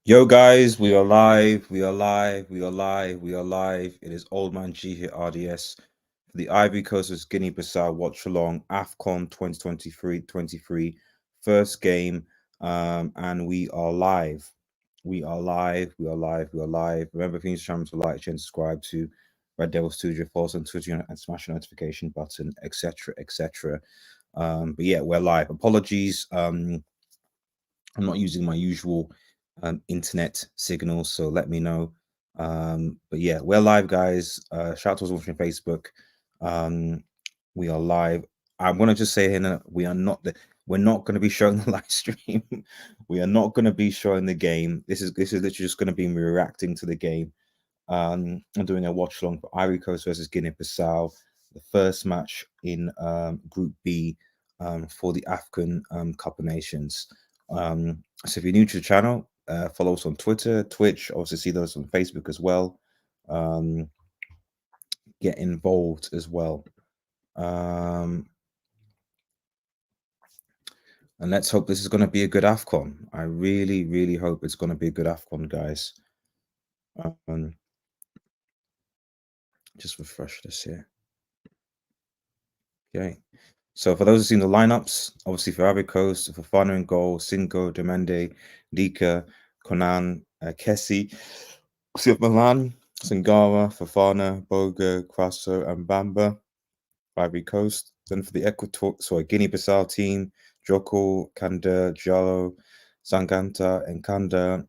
Yo, guys, we are live. We are live. We are live. We are live. It is Old Man G here, RDS, for the Ivory Coast vs Guinea-Bissau watch along Afcon 2023 first game. And we are live. We are live. We are live. We are live. Remember, please channel to like, share, and subscribe to Red Devil Studio. Follow us on Twitter and smash the notification button, etc., etc. But yeah, we're live. Apologies. I'm not using my usual internet signal, so let me know. But yeah, we're live, guys. Shout out to those watching Facebook. We are live. I'm gonna just say here now, we're not gonna be showing the live stream. We are not gonna be showing the game. This is literally just gonna be me reacting to the game. I'm doing a watch along for Ivory Coast versus Guinea-Bissau, the first match in Group B for the Afcon Cup of Nations. So if you're new to the channel, follow us on Twitter, Twitch, also see those on Facebook as well. Get involved as well. And let's hope this is going to be a good Afcon. I really, really hope it's going to be a good Afcon, guys. Just refresh this here. Okay. So for those who've seen the lineups, obviously for Ivory Coast, for Fana in goal, Singo, Demende, Dika, Conan, Kessie, Milan, Singara, Fafana, Boga, Crasso, and Bamba. Ivory Coast. Then for the Guinea-Bissau team, Joko, Kanda, Jalo, Sanganta, Nkanda,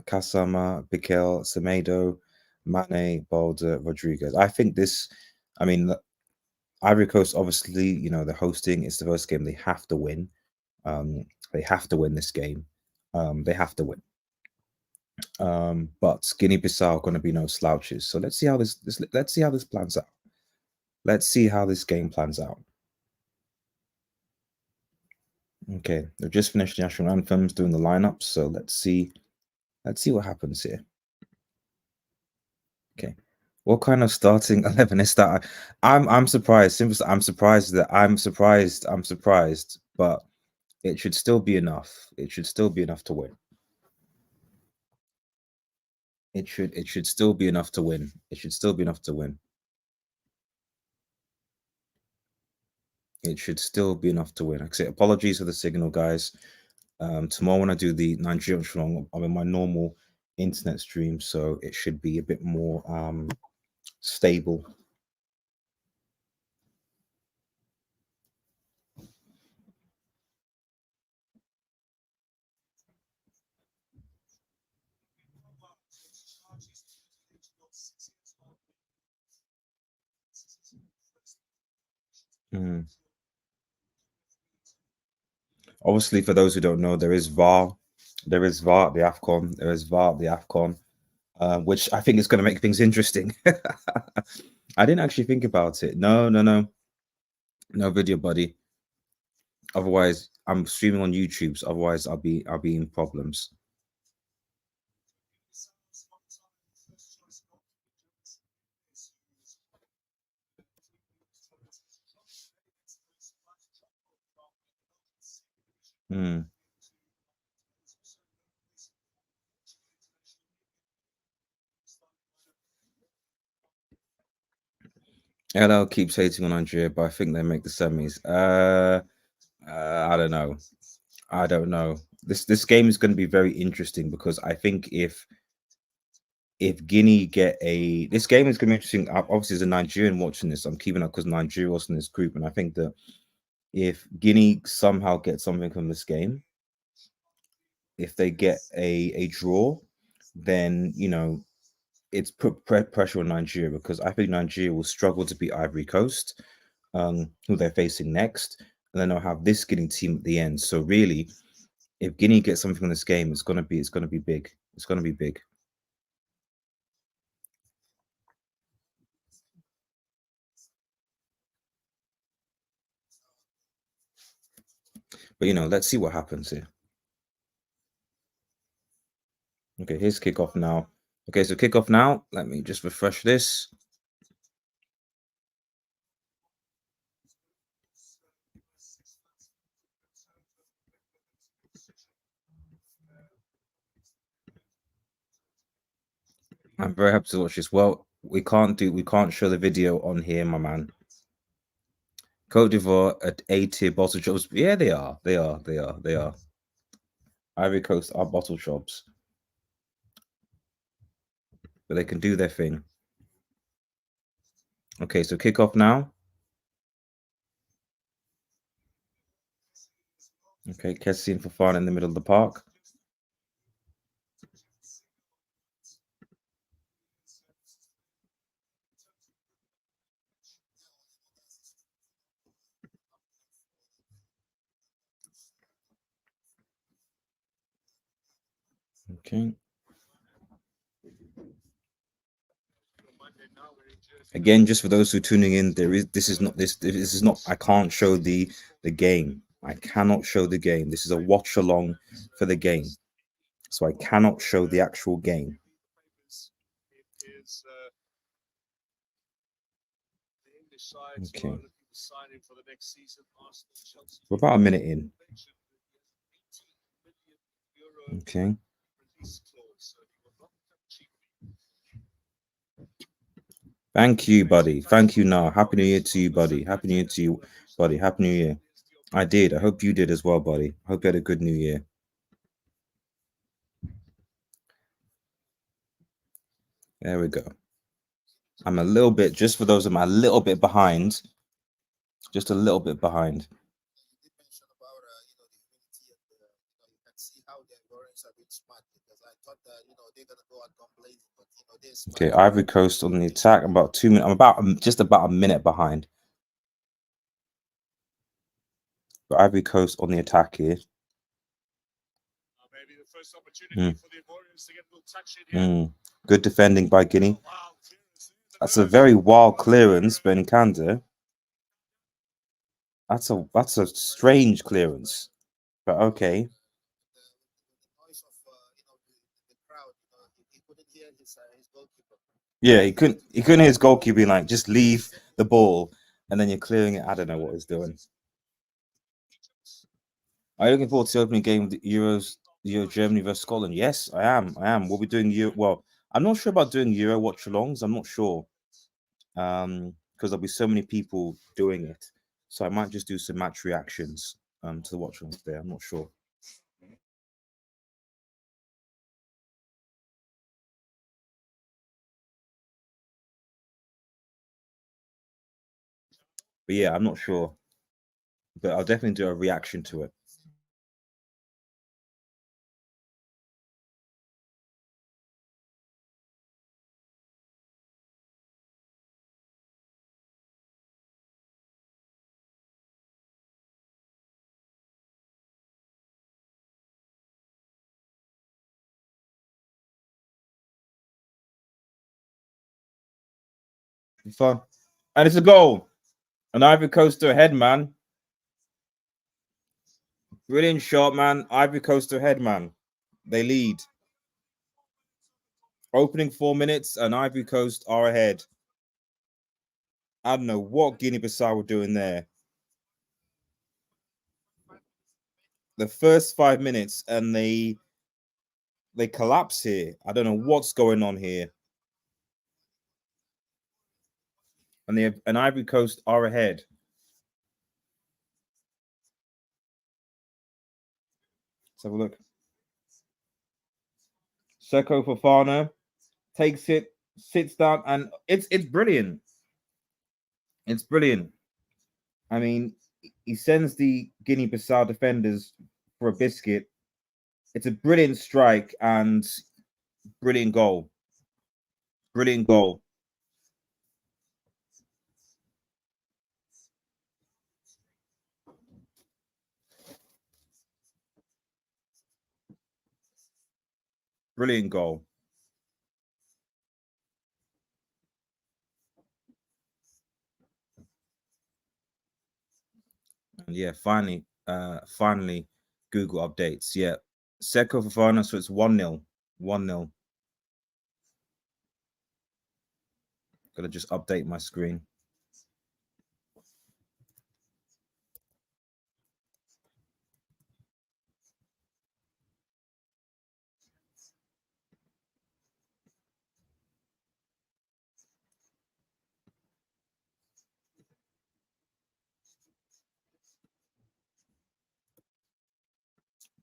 Kasama, Bikel, Semedo, Mane, Balder, Rodriguez. I think this, I mean, Ivory Coast, obviously, they're hosting. It's the first game they have to win. They have to win this game. They have to win. But Guinea-Bissau are going to be no slouches. So let's see how let's see how this plans out. Let's see how this game plans out. Okay, they've just finished the national anthems, doing the lineups. So let's see what happens here. Okay, what kind of starting 11 is that? I'm surprised. I'm surprised, but it should still be enough. It should still be enough to win. It should still be enough to win. It should still be enough to win. It should still be enough to win. Like I say, apologies for the signal, guys. Tomorrow when I do the Nigerian Shlong, I'm in my normal internet stream, so it should be a bit more stable. Mm. Obviously, for those who don't know, there is VAR. There is VAR at the Afcon. There is VAR at the Afcon, which I think is going to make things interesting. I didn't actually think about it. No, no, no, no video, buddy. Otherwise, I'm streaming on YouTube. So otherwise, I'll be in problems. Hmm. LL keeps hating on Nigeria, but I think they make the semis. I don't know. I don't know. This game is going to be very interesting because I think if Guinea get this game is going to be interesting. Obviously, as a Nigerian watching this, I'm keeping up because Nigeria was in this group, and I think that if Guinea somehow gets something from this game, if they get a draw, then it's put pressure on Nigeria because I think Nigeria will struggle to beat Ivory Coast, who they're facing next, and then they'll have this Guinea team at the end. So really, if Guinea gets something from this game, it's gonna be big. It's gonna be big. But let's see what happens here. Okay, here's kickoff now. Okay, so kickoff now. Let me just refresh this. I'm very happy to watch this. Well, we can't show the video on here, my man. Côte d'Ivoire at A-tier bottle shops. Yeah, they are. They are. Ivory Coast are bottle shops, but they can do their thing. Okay, so kick off now. Okay, Kessie and Fofana in the middle of the park. Okay. Again, just for those who are tuning in, this is not I can't show the game. I cannot show the game. This is a watch along for the game. So I cannot show the actual game. Okay. We're about a minute in. Okay. Thank you, buddy. Thank you, now. Happy New Year to you, buddy. Happy New Year to you, buddy. Happy New Year. I did. I hope you did as well, buddy. I hope you had a good New Year. There we go. I'm a little bit, just for those of them, a little bit behind. Just a little bit behind. Okay, Ivory Coast on the attack. About 2 minutes. I'm just about a minute behind. But Ivory Coast on the attack here. Good defending by Guinea. That's a very wild clearance, Benkanda. That's a strange clearance, but okay. Yeah, he couldn't hear his goalkeeper being like, just leave the ball, and then you're clearing it. I don't know what he's doing. Are you looking forward to the opening game of the Euro Germany versus Scotland? Yes, I am. We'll be doing well, I'm not sure about doing Euro watch-alongs. I'm not sure. Because there'll be so many people doing it. So I might just do some match reactions to the watch-alongs there. I'm not sure. But yeah, I'm not sure. But I'll definitely do a reaction to it. It's fun. And it's a goal. An Ivory Coast ahead, man. Brilliant shot, man. Ivory Coast ahead, man. They lead. Opening 4 minutes, and Ivory Coast are ahead. I don't know what Guinea-Bissau were doing there. The first 5 minutes, and they collapse here. I don't know what's going on here. And Ivory Coast are ahead. Let's have a look. Seko Fofana takes it, sits down, and it's brilliant. It's brilliant. I mean, he sends the Guinea-Bissau defenders for a biscuit. It's a brilliant strike and brilliant goal. Brilliant goal. Brilliant goal. And yeah, finally, Google updates. Yeah. Seko Fofana, so it's 1-0. 1-0. Gonna just update my screen.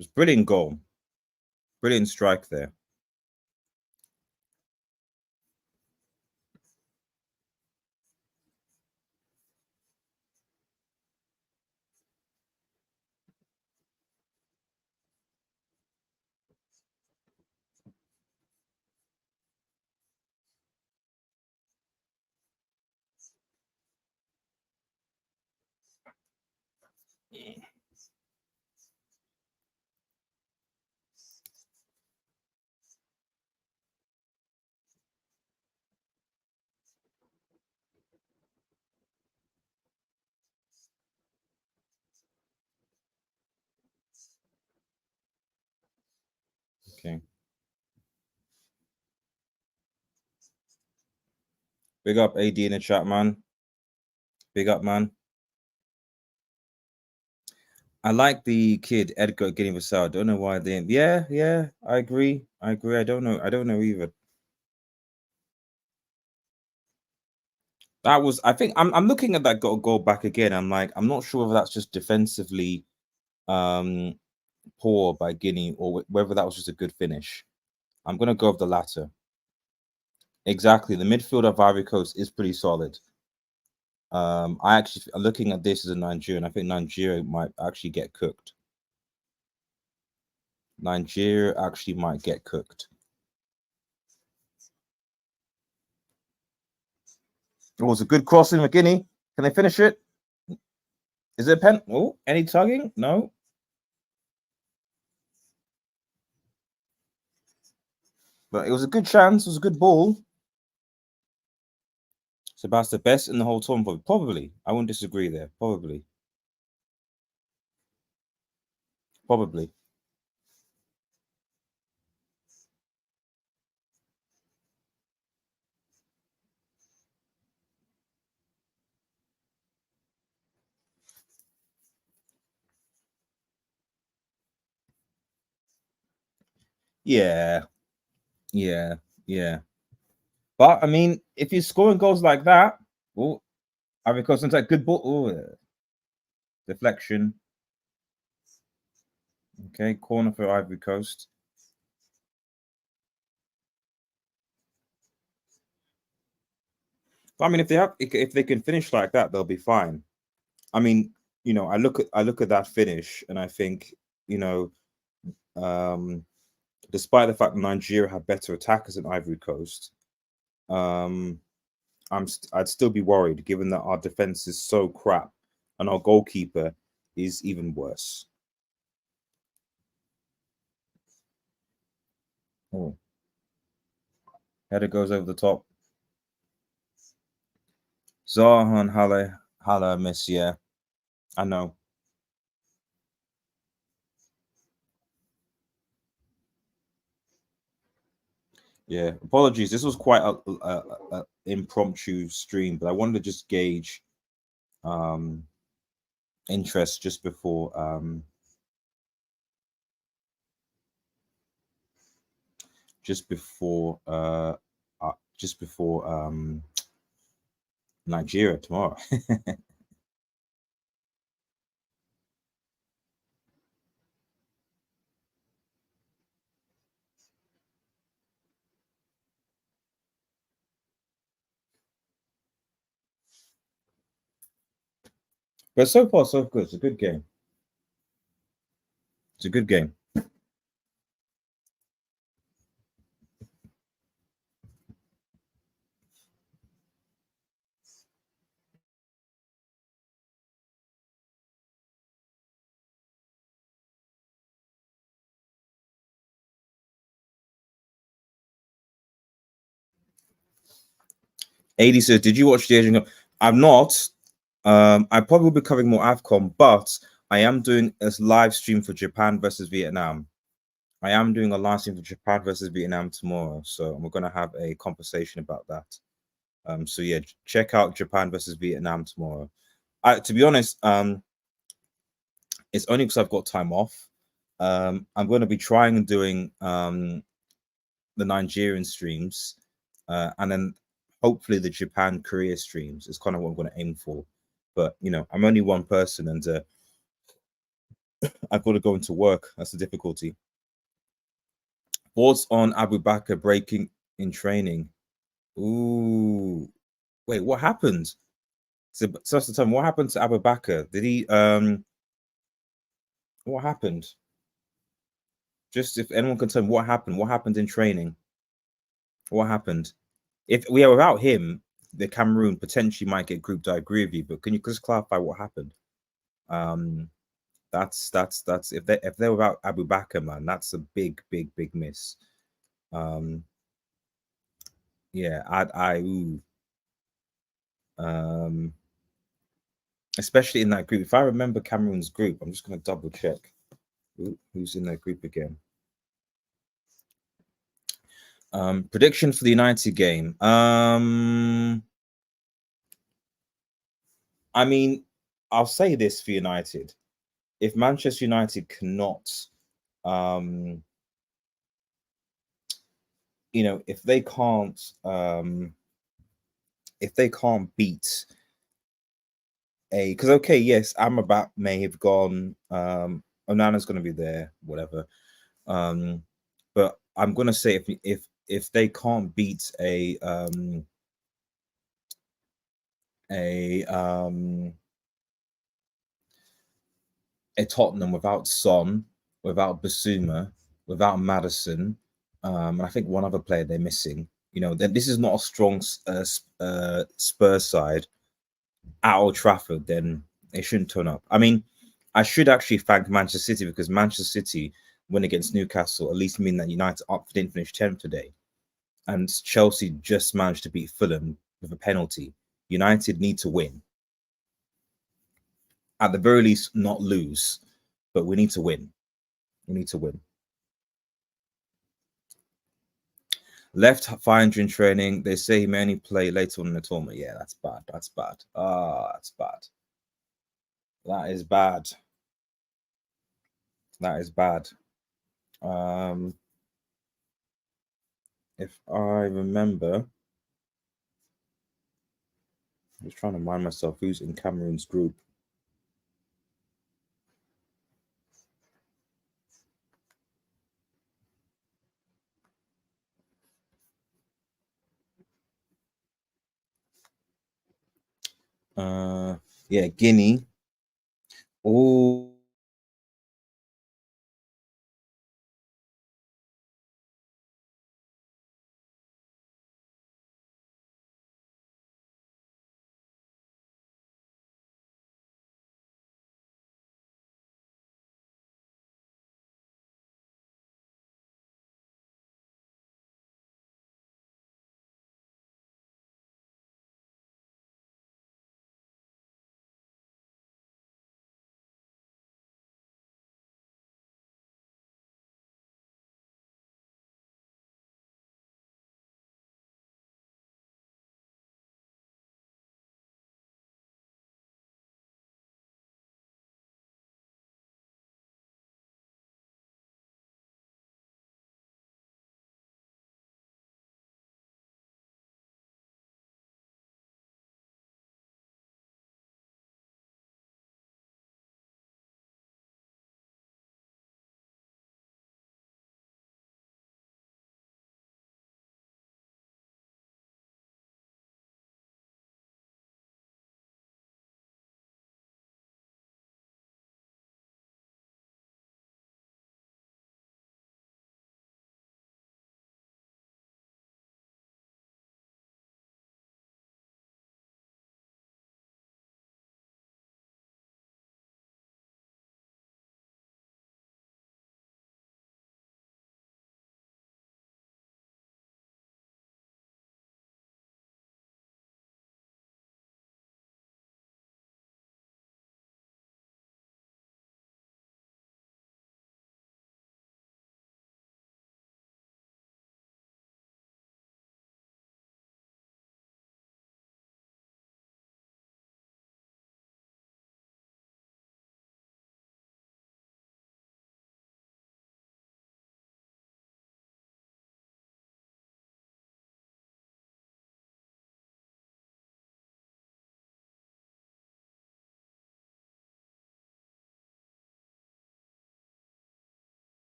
was brilliant goal. Brilliant strike there. Okay. Big up AD in the chat, man. Big up, man. I like the kid Edgar Guinea-Bissau. I don't know why they. Yeah. I agree. I don't know. I don't know either. That was. I think I'm looking at that goal back again. I'm like, I'm not sure if that's just defensively poor by Guinea or whether that was just a good finish. I'm gonna go with the latter. Exactly. The midfield of Ivory Coast is pretty solid. I actually looking at this as a Nigerian. I think Nigeria might actually get cooked. Nigeria actually might get cooked. It was a good crossing, McGinney. Can they finish it? Is it a pen? Oh, any tugging? No. But it was a good chance. It was a good ball. Sebastian best in the whole tournament. Probably. I wouldn't disagree there. Probably. Probably. Yeah. But I mean, if you're scoring goals like that, oh, Ivory Coast looks like good ball. Oh, deflection. Okay, corner for Ivory Coast. I mean, if they can finish like that, they'll be fine. I mean, I look at that finish and I think, despite the fact that Nigeria have better attackers than Ivory Coast, I'd still be worried given that our defense is so crap and our goalkeeper is even worse. Oh, header goes over the top. Zahan Hala miss, yeah. I know. Yeah, apologies. This was quite a impromptu stream, but I wanted to just gauge interest just before Nigeria tomorrow. But so far, so good. It's a good game. It's a good game. AD says, "Did you watch the Asian Cup?" I'm not. I probably will be covering more Afcon, but I am doing a live stream for Japan versus Vietnam. I am doing a live stream for Japan versus Vietnam tomorrow, so we're going to have a conversation about that. So yeah, check out Japan versus Vietnam tomorrow. To be honest, it's only because I've got time off. I'm going to be trying and doing the Nigerian streams, and then hopefully the Japan Korea streams is kind of what I'm going to aim for. But I'm only one person, and I've got to go into work. That's the difficulty. Thoughts on Abu Bakr breaking in training? Ooh, wait, what happened? So that's the time. What happened to Abu Bakr? Did he? What happened? Just if anyone can tell me what happened. What happened in training? What happened? If we are without him, the Cameroon potentially might get grouped. I agree with you, but can you just clarify what happened? Um, that's if they're without Abu Bakr, man, that's a big miss. Yeah, ooh. Especially in that group. If I remember Cameroon's group, I'm just gonna double check who's in that group again. Prediction for the United game. I mean, I'll say this for United. If Manchester United cannot, if they can't beat because okay, yes, Amrabat may have gone, Onana's gonna be there, whatever. But I'm gonna say if they can't beat a Tottenham without Son, without Basuma, without Madison, and I think one other player they're missing. Then this is not a strong Spurs side at Old Trafford. Then they shouldn't turn up. I mean, I should actually thank Manchester City because Manchester City win against Newcastle at least mean that United didn't finish 10th today, and Chelsea just managed to beat Fulham with a penalty. United need to win. At the very least, not lose, but we need to win. We need to win. Left thigh injury in training. They say he may only play later on in the tournament. Yeah, that's bad. That's bad. That's bad. That is bad. That is bad. If I remember, I was trying to remind myself who's in Cameroon's group. Yeah, Guinea. Oh,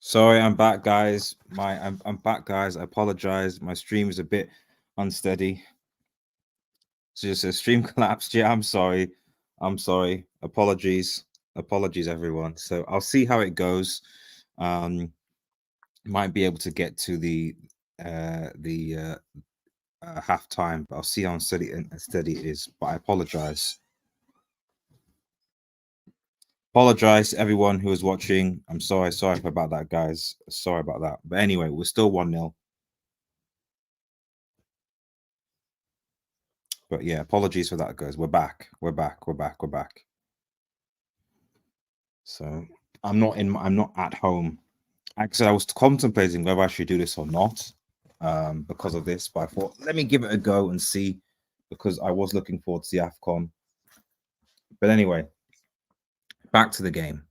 Sorry, I'm back, guys. I'm back, guys. I apologize. My stream is a bit unsteady. So just a stream collapsed. Yeah, I'm sorry. I'm sorry. Apologies. Apologies, everyone. So I'll see how it goes. Might be able to get to the halftime, but I'll see how steady it is. But I apologize. Apologize to everyone who is watching. I'm sorry. Sorry about that, guys. Sorry about that. But anyway, we're still 1-0. But yeah, apologies for that, guys. We're back. We're back. We're back. We're back. So I'm not at home. Actually, I was contemplating whether I should do this or not, because of this, but I thought let me give it a go and see, because I was looking forward to the Afcon. But anyway, back to the game.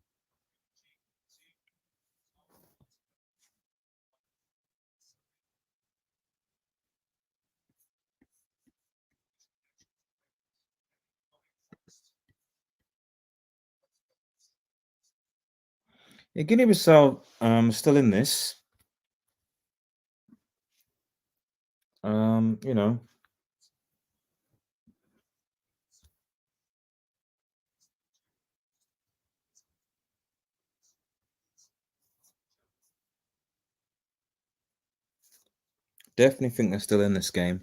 Yeah, Guinea-Bissau still in this. You know, definitely think they're still in this game.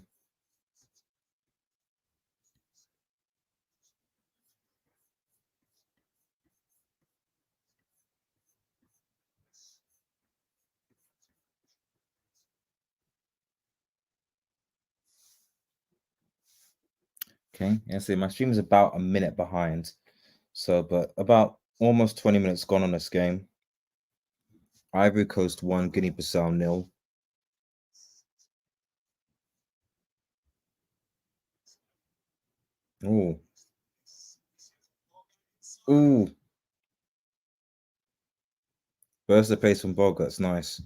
Okay, yeah, see, my stream is about a minute behind. So, but about almost 20 minutes gone on this game. Ivory Coast 1, Guinea-Bissau 0. Ooh. Ooh. Burst the pace from Bogart's nice.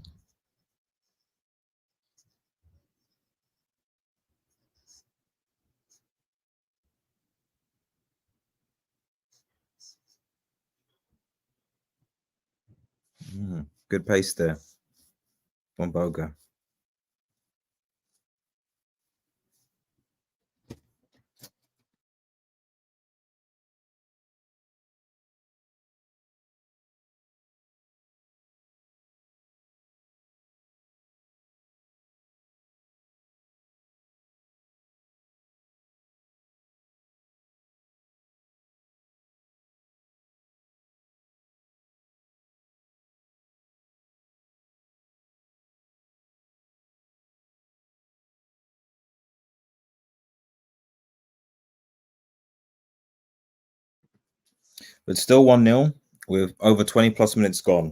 Good pace there from Bogart. But still 1-0 with over 20 plus minutes gone.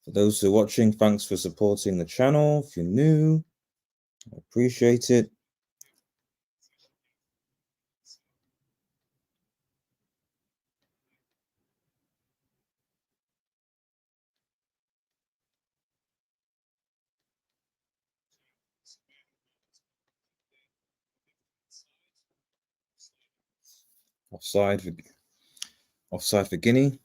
For those who are watching, thanks for supporting the channel. If you're new, I appreciate it. Offside for Guinea.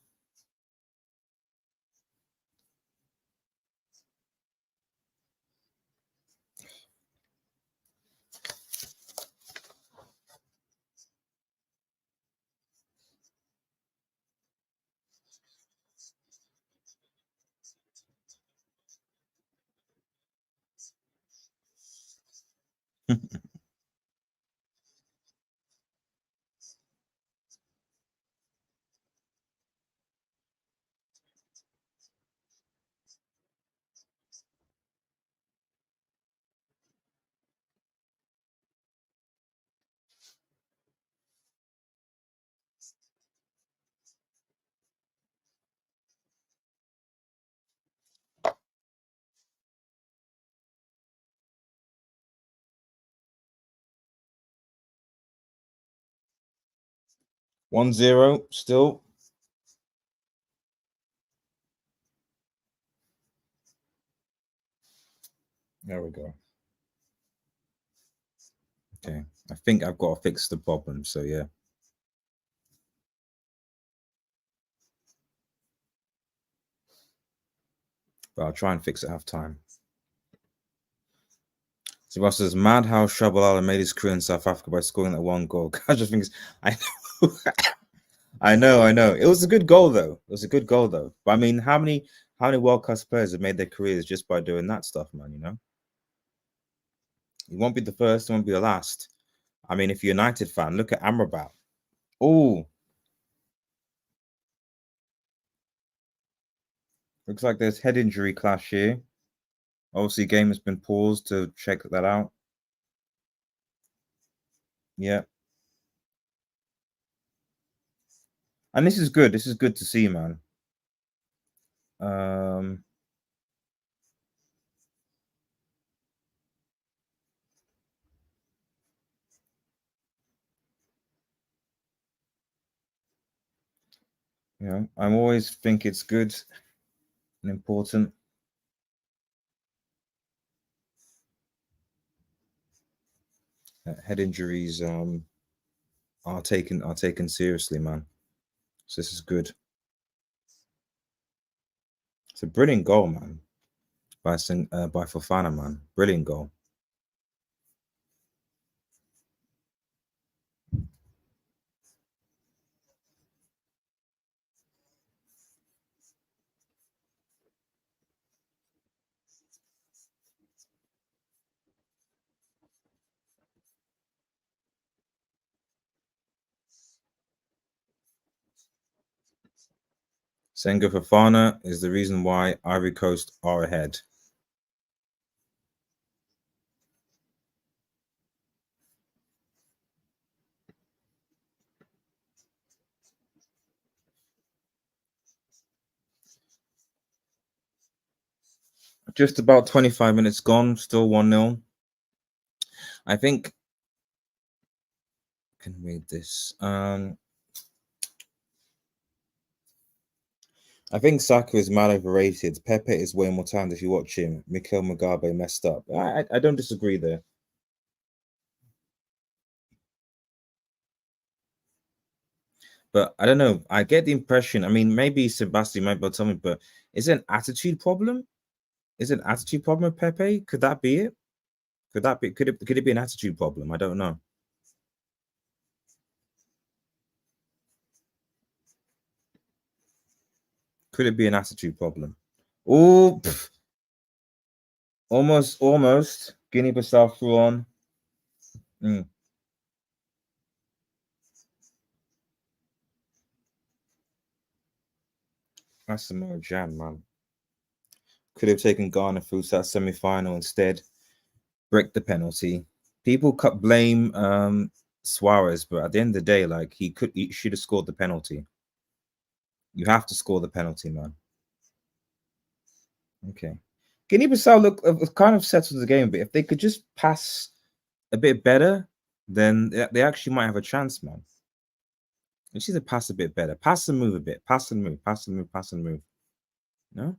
One zero still. There we go. Okay, I think I've got to fix the problem. So yeah, but I'll try and fix it half time. So Ross says, mad how Shabalala made his career in South Africa by scoring that one goal. I just think I know, I know. It was a good goal though. It was a good goal though. But I mean, how many world class players have made their careers just by doing that stuff, man? You know, it won't be the first, it won't be the last. I mean, if you're a United fan, look at Amrabat. Oh, looks like there's head injury clash here. Obviously, game has been paused to check that out. Yeah, and this is good. This is good to see, man. Um, you know, I always think it's good and important. Head injuries are taken seriously, man. So this is good. It's a brilliant goal, man, by Fofana, man. Brilliant goal. Senga Fofana is the reason why Ivory Coast are ahead. Just about 25 minutes gone, still 1-0. I think I can read this. I think Saka is mal overrated. Pepe is way more talented if you watch him. Mikel Mugabe messed up. I don't disagree there. But I don't know. I get the impression. I mean, maybe Sebastian might be able to tell me, but is it an attitude problem? Is it an attitude problem with Pepe? Could that be it? Could it be an attitude problem? I don't know. Could it be an attitude problem? Oh, almost. Guinea-Bissau through on. Mm, that's some more jam, man. Could have taken Ghana through to that semi-final instead. Break the penalty. People cut blame Suarez, but at the end of the day, like he should have scored the penalty. You have to score the penalty, man. Okay. Guinea-Bissau look kind of settled the game a bit. If they could just pass a bit better, then they actually might have a chance, man. They just need to pass a bit better. Pass and move a bit. Pass and move. Pass and move. Pass and move. No?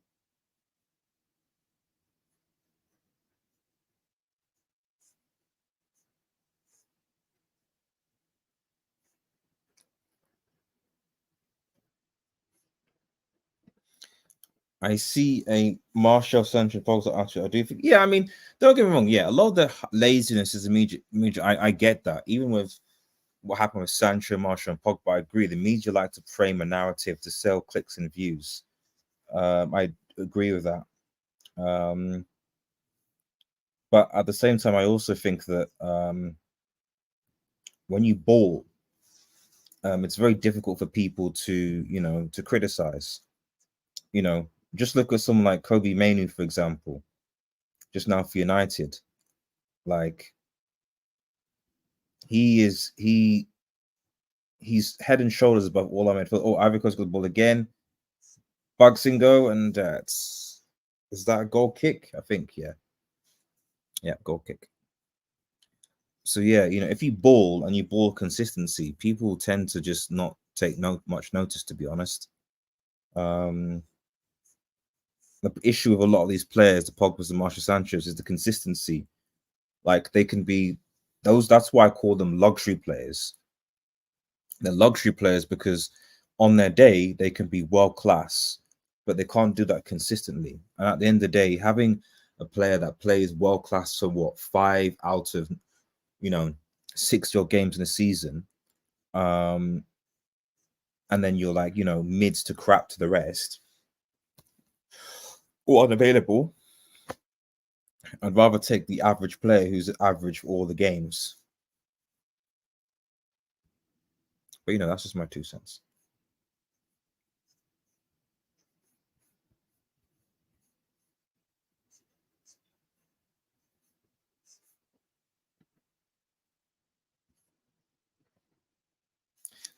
I see a Marshall Central Fox actually. I do think, yeah, I mean, don't get me wrong. Yeah, a lot of the laziness is immediate. I get that. Even with what happened with Sancho, Marshall, and Pogba, I agree. The media like to frame a narrative to sell clicks and views. I agree with that. But at the same time, I also think that when you ball, it's very difficult for people to criticize. Just look at someone like Kobe Mainu, for example, just now for United. Like he's head and shoulders above all our midfield. Oh, Ivory Coast got the ball again. Bugsingo, and is that a goal kick? I think, yeah, goal kick. So yeah, if you ball and you ball consistency, people tend to just not take much notice, to be honest. Um, the issue with a lot of these players, the Pogba's and Marshall Sanchez, is the consistency. Like they can be those. That's why I call them luxury players. They're luxury players because on their day they can be world class, but they can't do that consistently. And at the end of the day, having a player that plays world class for what 5 out of 6 your games in a season, and then you're like mids to crap to the rest, or unavailable. I'd rather take the average player who's average for all the games. But that's just my 2 cents.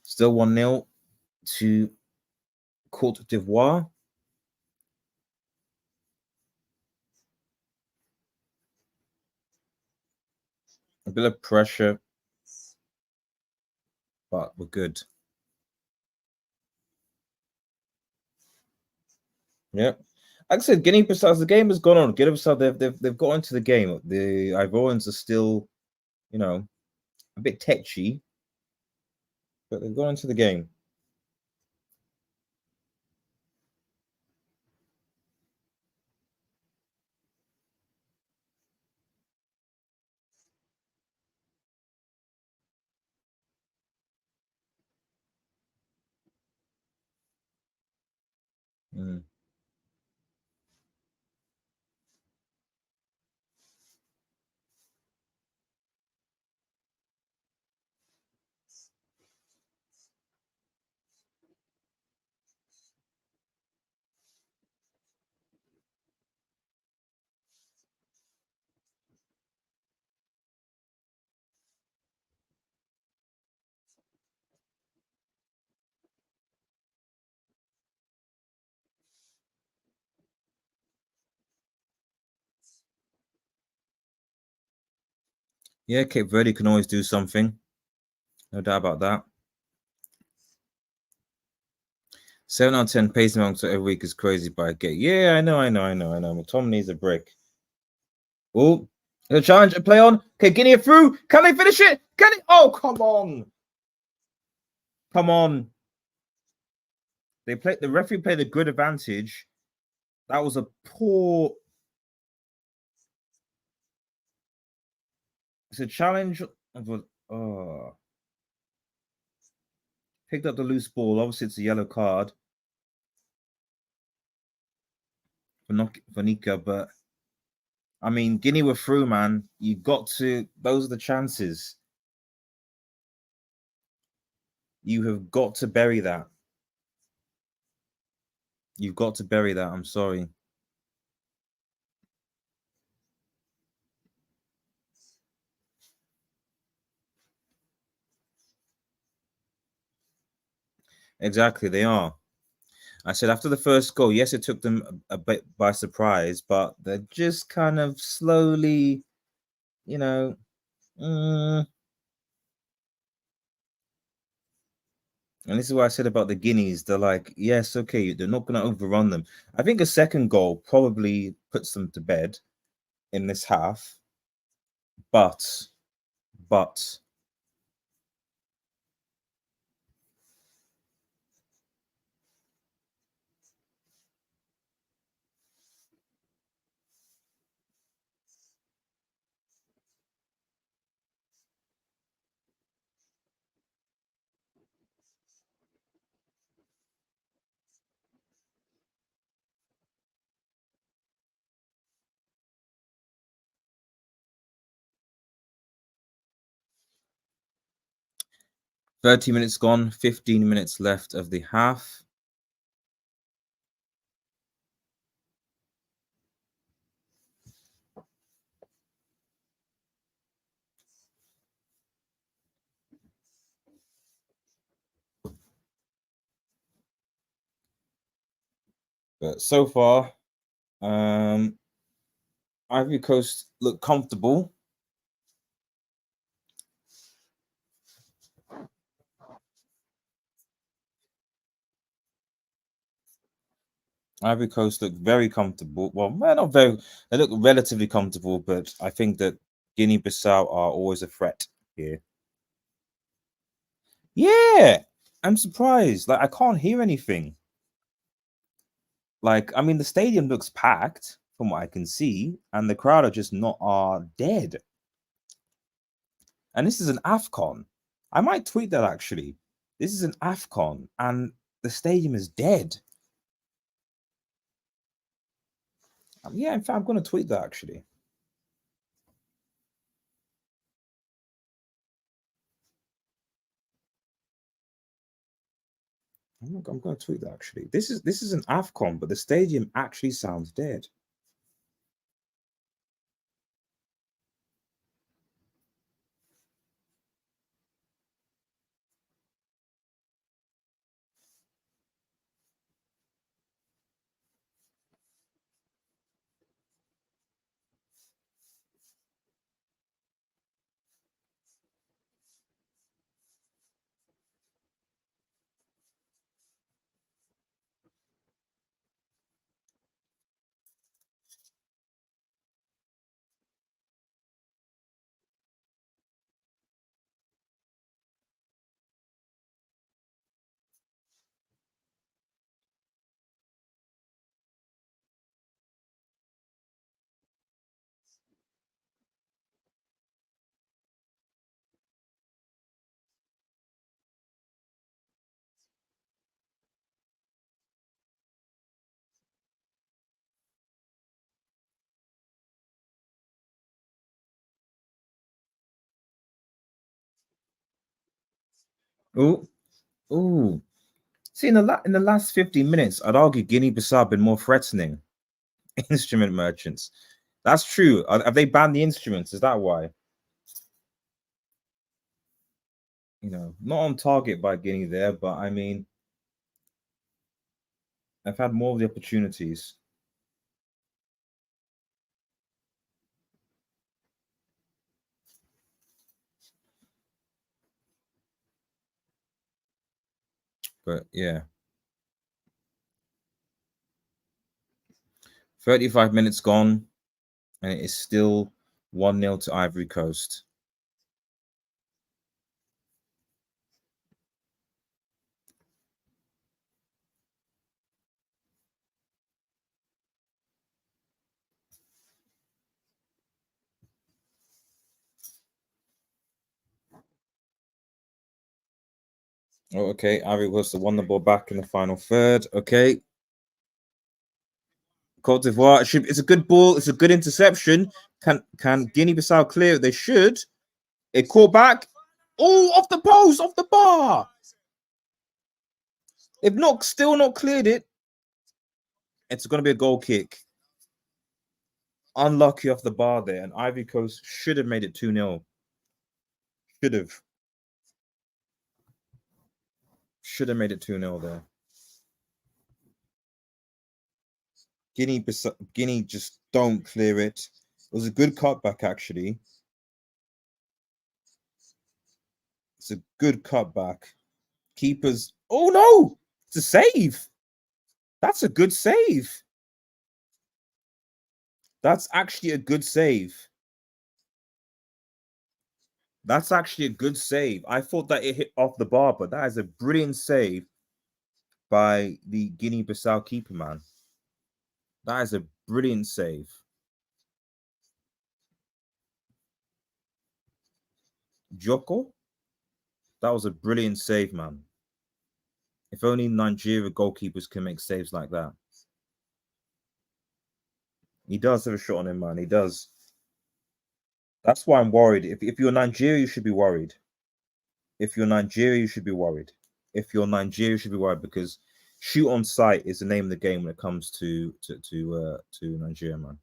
Still 1-0 to Côte d'Ivoire. A bit of pressure, but we're good. Yep. Like I said, Guinea-Bissau, the game has gone on. Guinea-Bissau, they've got into the game. The Ivorians are still, a bit tetchy, but they've gone into the game. Mm. Yeah, Cape Verde can always do something. No doubt about that. 7 out of 10 pacing amongst every week is crazy, but I get. Yeah, I know. Tom needs a break. Oh, the challenge, a play on. Okay, Guinea through. Can they finish it? Can it? Oh, come on. Come on. The referee played a good advantage. That was a poor. It's a challenge of picked up the loose ball. Obviously, it's a yellow card for Nika, but I mean, Guinea were through, man. You got to. Those are the chances. You have got to bury that. You've got to bury that. I'm sorry. Exactly, they are. I said after the first goal, yes, it took them a bit by surprise, but they're just kind of slowly, you know. And this is what I said about the Guineas. They're like, yes, okay, they're not going to overrun them. I think a second goal probably puts them to bed in this half, but 30 minutes gone, 15 minutes left of the half. But so far, Ivory Coast look comfortable. Ivory Coast look very comfortable. Well, not very. They look relatively comfortable, but I think that Guinea-Bissau are always a threat here. Yeah, I'm surprised. Like I can't hear anything. Like I mean, the stadium looks packed from what I can see, and the crowd are just not dead. And this is an Afcon. I might tweet that actually. This is an Afcon, and the stadium is dead. Yeah, in fact, I'm going to tweet that actually. I'm going to tweet that actually. This is an Afcon, but the stadium actually sounds dead. Oh, oh. See, in the last 15 minutes, I'd argue Guinea-Bissau been more threatening. Instrument merchants. That's true. Have they banned the instruments? Is that why? Not on target by Guinea there, but I mean, I've had more of the opportunities. But yeah. 35 minutes gone, and it is still 1-0 to Ivory Coast. Oh, okay. Ivory Coast won the ball back in the final third. Okay. Côte d'Ivoire. It's a good ball. It's a good interception. Can Guinea-Bissau clear it? They should. It caught back. Oh, off the post, off the bar. If not, still not cleared it, it's going to be a goal kick. Unlucky off the bar there, and Ivory Coast should have made it 2-0. Should have. Should have made it 2-0 there. Guinea just don't clear it. It was a good cutback, actually. It's a good cutback. Keepers. Oh no! It's a save. That's a good save. That's actually a good save. That's actually a good save. I thought that it hit off the bar, but that is a brilliant save by the Guinea-Bissau keeper, man. That is a brilliant save. Joko? That was a brilliant save, man. If only Nigeria goalkeepers can make saves like that. He does have a shot on him, man. He does. That's why I'm worried. If you're Nigeria, you should be worried. If you're Nigeria, you should be worried. If you're Nigeria, you should be worried because shoot on sight is the name of the game when it comes to Nigeria, man.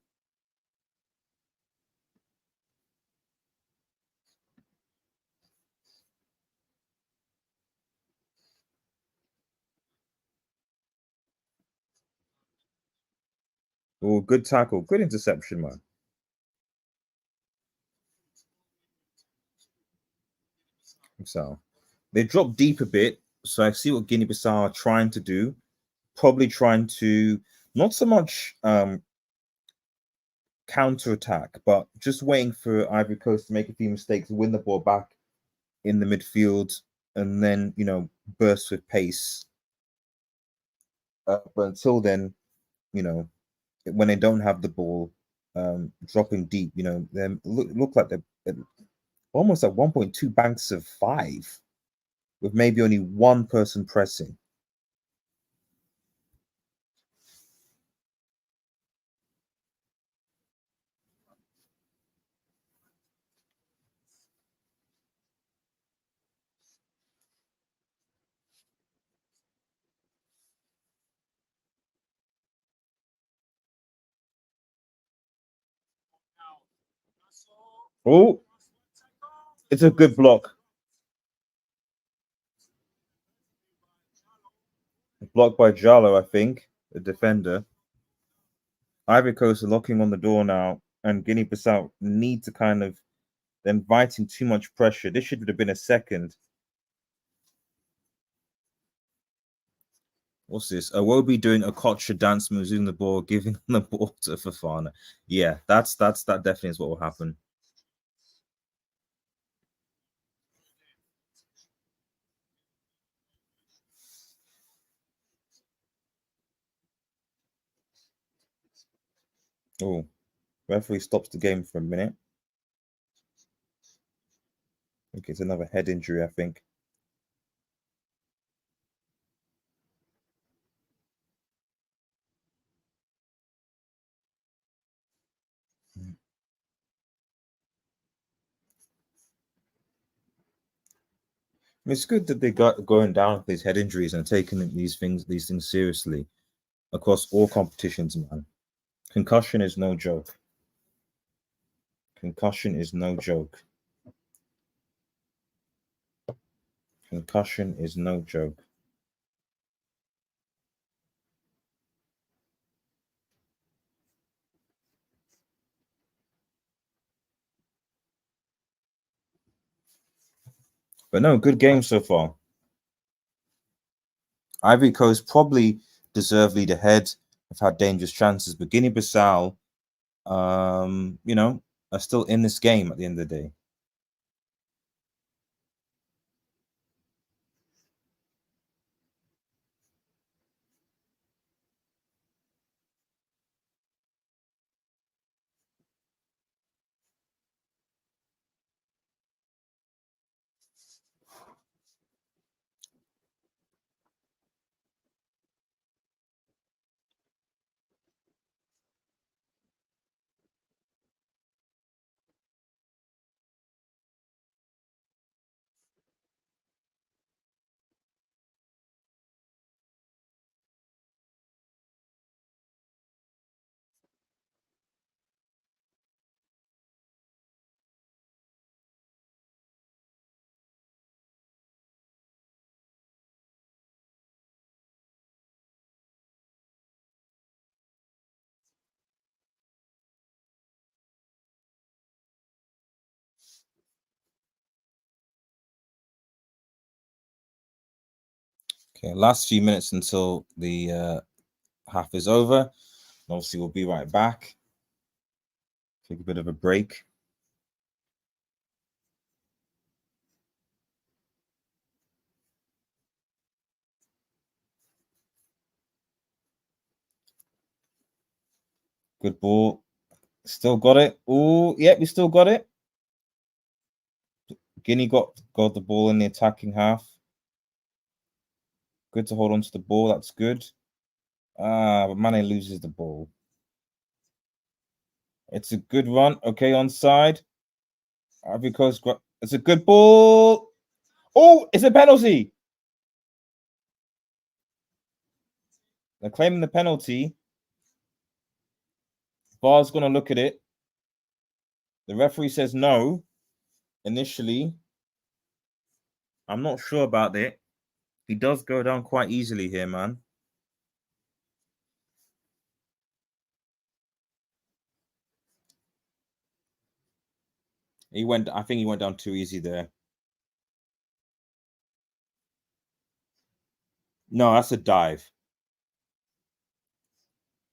Oh, good tackle, good interception, man. So they dropped deep a bit. So I see what Guinea-Bissau are trying to do. Probably trying to Not so much counter attack, but just waiting for Ivory Coast to make a few mistakes, win the ball back in the midfield, and then burst with pace. But until then, you know, when they don't have the ball, dropping deep, they look like they're almost at 1.2 banks of 5, with maybe only one person pressing. Oh, it's a good block. Blocked by Jallo, I think, the defender. Ivory Coast are locking on the door now, and Guinea-Bissau need to kind of, they're inviting too much pressure. This should have been a second. What's this? Awobi doing a Kocha dance moves in the ball, giving the ball to Fafana. Yeah, that definitely is what will happen. Oh, referee stops the game for a minute. Okay, it's another head injury, I think. It's good that they got going down with these head injuries and taking these things seriously across all competitions, man. Concussion is no joke. Concussion is no joke. Concussion is no joke. But no, good game so far. Ivory Coast probably deservedly ahead. Have had dangerous chances, but Guinea-Bissau, are still in this game at the end of the day. Okay, last few minutes until the half is over. Obviously, we'll be right back. Take a bit of a break. Good ball. Still got it. Oh, yep, we still got it. Guinea got the ball in the attacking half. Good to hold on to the ball. That's good. But Mane loses the ball. It's a good run. Okay, onside. Ivory Coast. It's a good ball. Oh, it's a penalty. They're claiming the penalty. VAR's going to look at it. The referee says no. Initially, I'm not sure about it. He does go down quite easily here, man. I think he went down too easy there. No, that's a dive.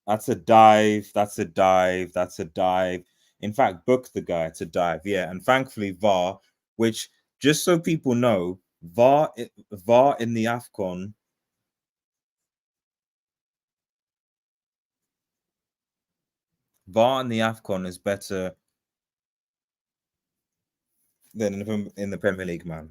That's a dive. That's a dive. That's a dive. In fact, book the guy to dive. Yeah, and thankfully VAR, which just so people know, VAR in the Afcon. VAR in the Afcon is better than in the Premier League, man.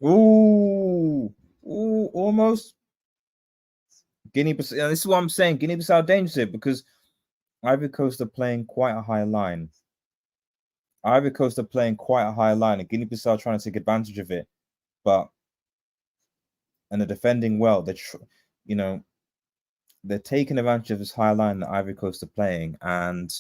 Ooh, ooh, almost. Guinea-Bissau. This is what I'm saying. Guinea-Bissau dangerous here because Ivory Coast are playing quite a high line. Ivory Coast are playing quite a high line, and Guinea-Bissau trying to take advantage of it. But and they're defending well. You know, they're taking advantage of this high line that Ivory Coast are playing, and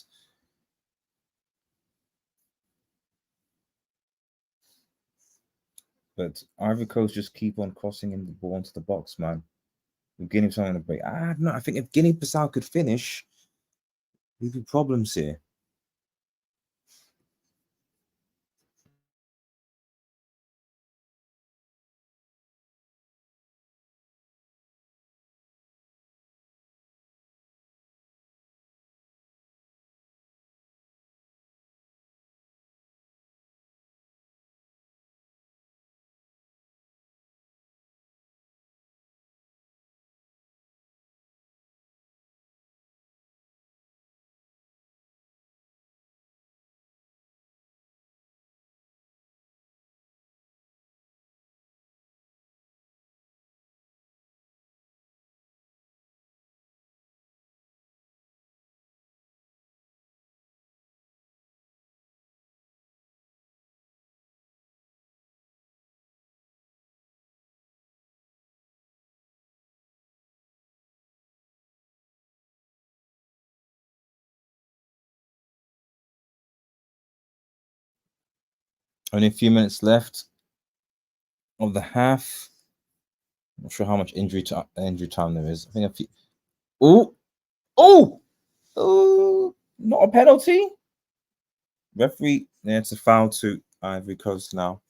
but Ivory Coast just keep on crossing in the ball into the box, man. Guinea-Bissau on the break. No, I think if Guinea-Bissau could finish, there'd be problems here. Only a few minutes left of the half. Not sure how much injury time there is. I think a few. Oh, oh, oh! Not a penalty. Referee, yeah, it's a foul to Ivory Coast now.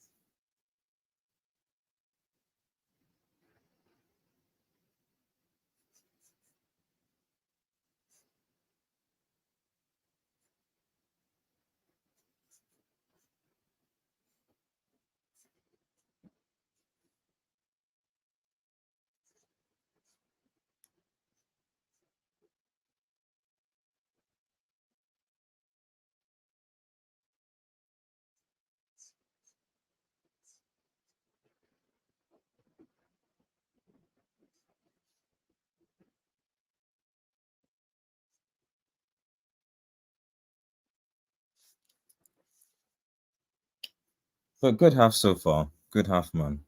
But good half so far. Good half, man.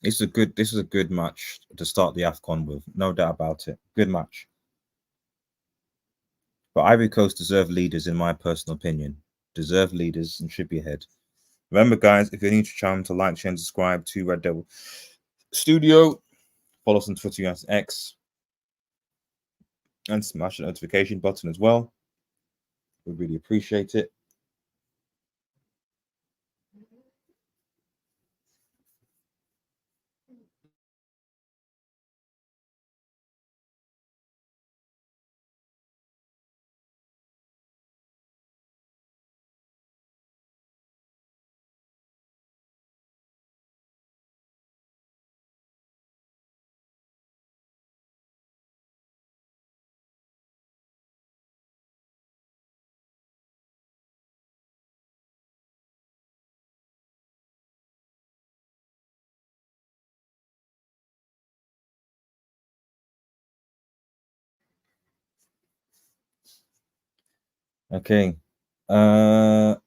This is a good match to start the Afcon with, no doubt about it. Good match. But Ivory Coast deserve leaders, in my personal opinion. Deserve leaders and should be ahead. Remember, guys, if you're new to the channel, to like, share, and subscribe to Red Devil Studio. Follow us on Twitter as X. And smash the notification button as well. We really appreciate it. Okay. 4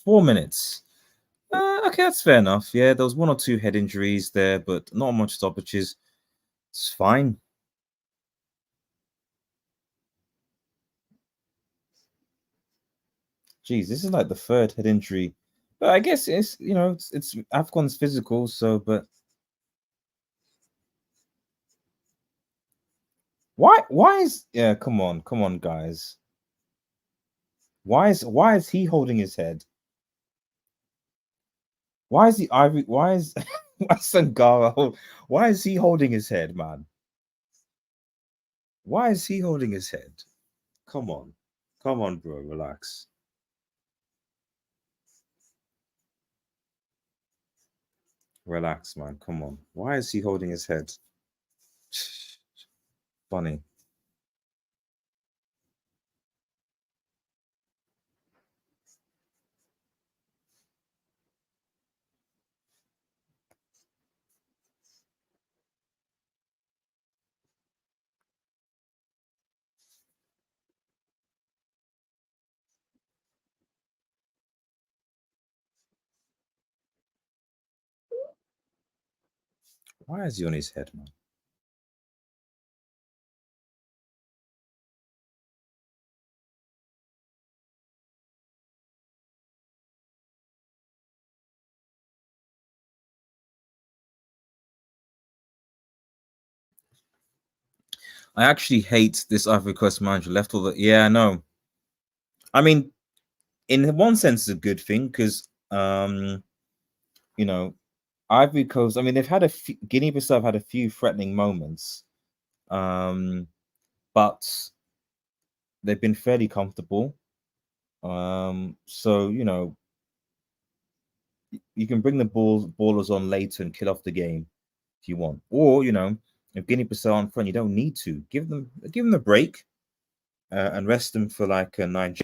minutes. Okay, that's fair enough. Yeah, there was one or two head injuries there, but not much stoppages. It's fine. Jeez, this is like the third head injury But I guess it's it's Afcon's physical, so but why is come on guys. Why is he holding his head? Why is the Ivory why is why Sangara why is he holding his head, man? Why is he holding his head? Come on. Come on, bro, relax. Relax, man. Come on. Why is he holding his head? Funny. Why is he on his head, man? I actually hate this Ivory Coast manager. Left all the yeah, no. I mean, in one sense, it's a good thing because you know, Ivory Coast. I mean, they've had a few, Guinea-Bissau have had a few threatening moments, um, but they've been fairly comfortable. So you can bring the ballers on later and kill off the game if you want, or if Guinea-Bissau on front, you don't need to give them a break and rest them for like Nigeria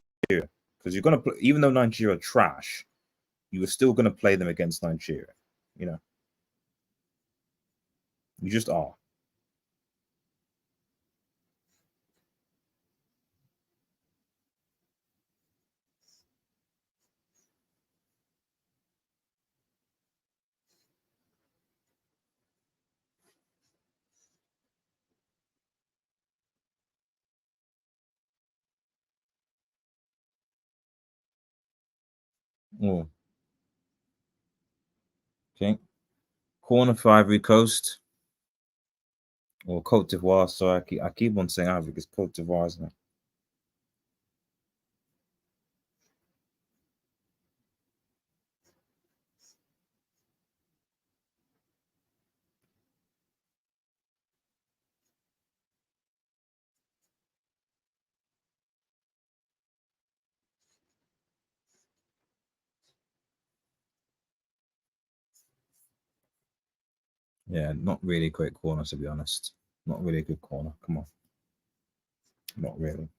because you're gonna play, even though Nigeria are trash, you are still gonna play them against Nigeria. You know, you just are. Oh, okay. Corner for Ivory Coast or Cote d'Ivoire. So I keep on saying Ivory because Cote d'Ivoire, isn't it? Yeah, not really a great corner to be honest. Not really a good corner. Come on, not really.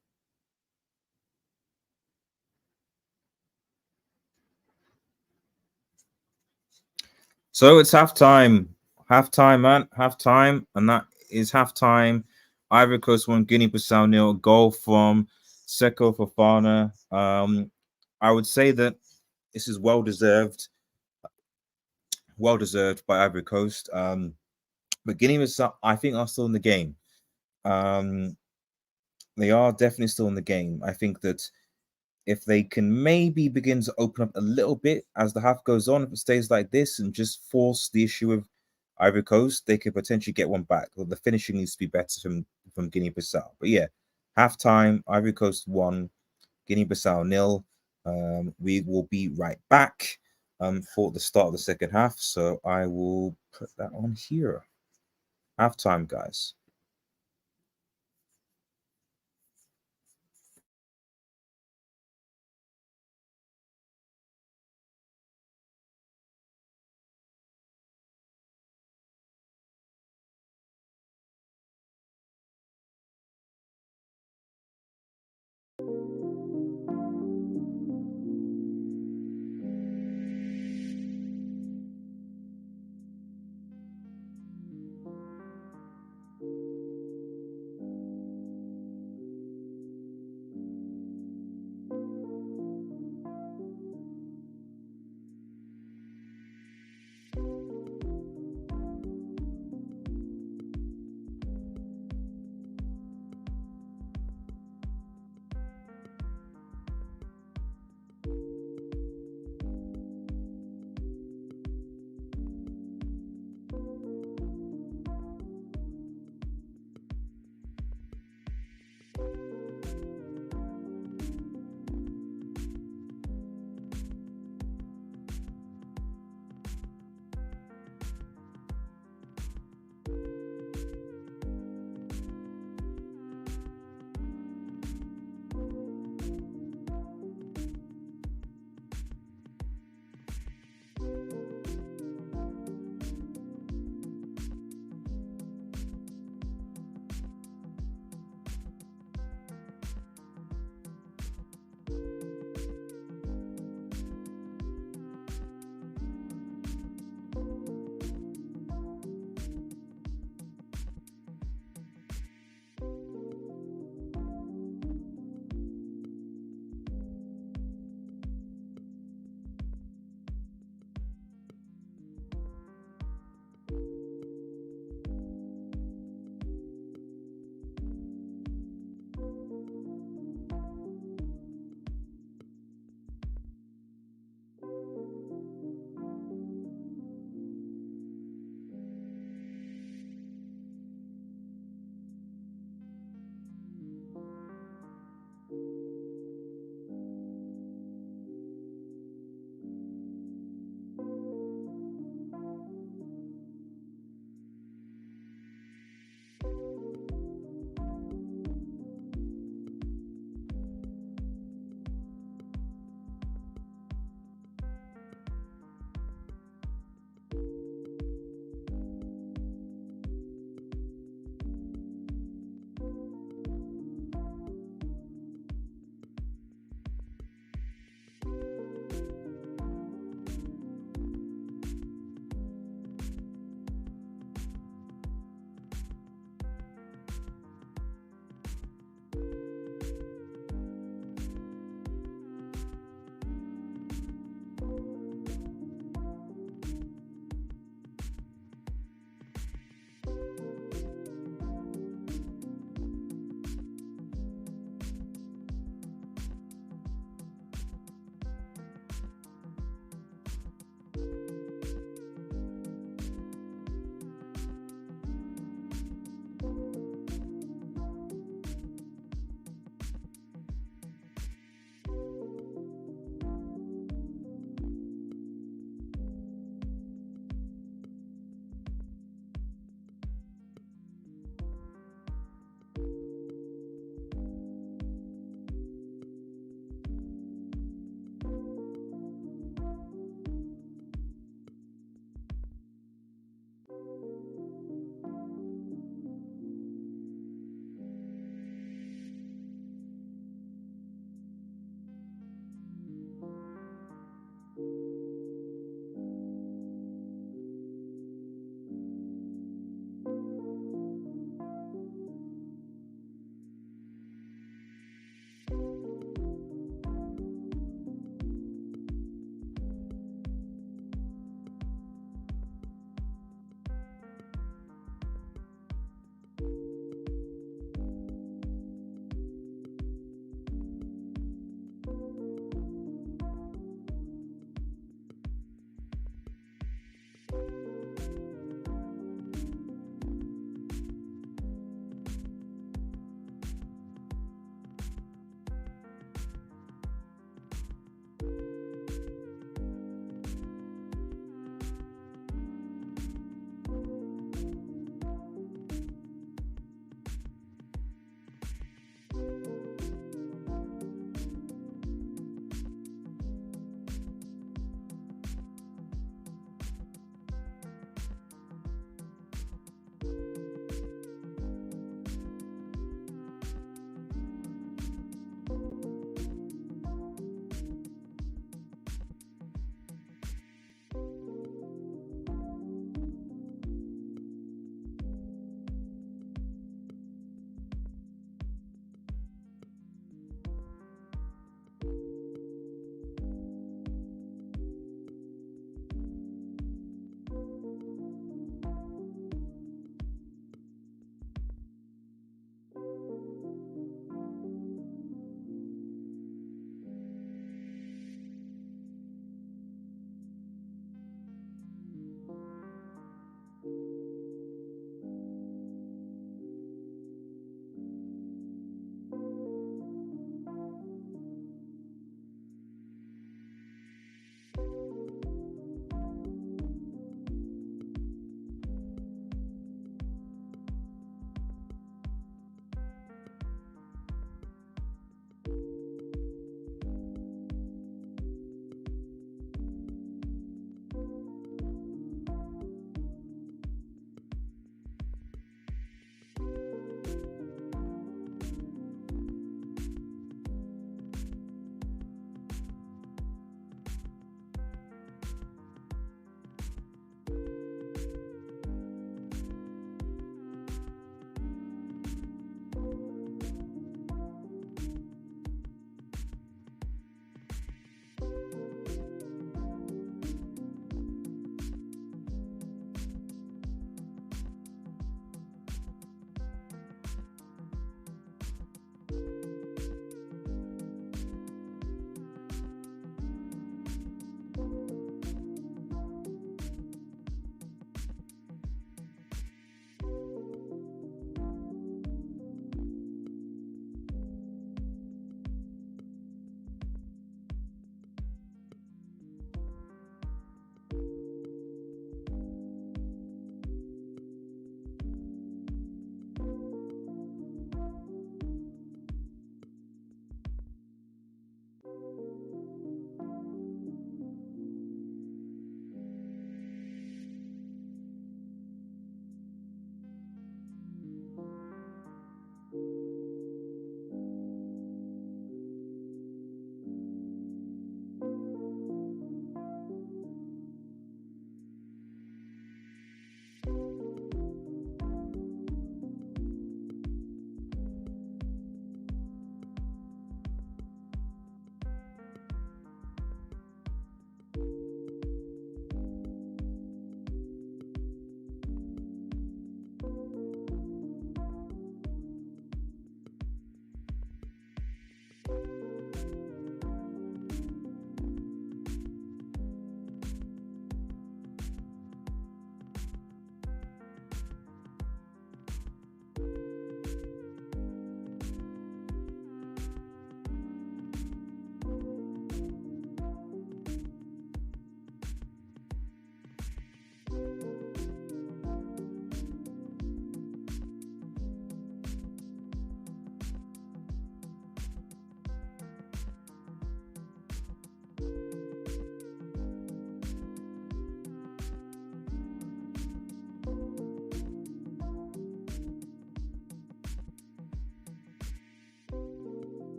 So it's halftime. Halftime, man. Halftime. And that is halftime. Ivory Coast 1, Guinea-Bissau nil. Goal from Seko Fofana. I would say that this is well deserved by Ivory Coast. But Guinea-Bissau, I think, are still in the game. Um, they are definitely still in the game. I think that if they can maybe begin to open up a little bit as the half goes on, if it stays like this and just force the issue of Ivory Coast, they could potentially get one back. Well, the finishing needs to be better from Guinea-Bissau. But yeah, halftime, Ivory Coast 1, Guinea-Bissau nil. We will be right back for the start of the second half. So I will put that on here. Halftime, guys.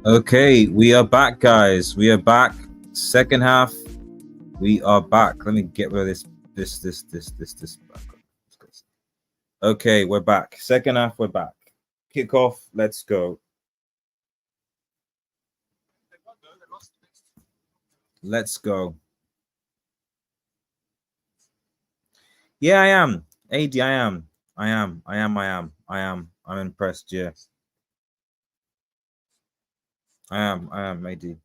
Okay, we are back, guys. We are back. Second half, we are back. Let me get rid of this. Okay, we're back. Second half, we're back. Kick off. Let's go. Let's go. Yeah, I am. AD, I am. I'm impressed. Yeah, I am. AD.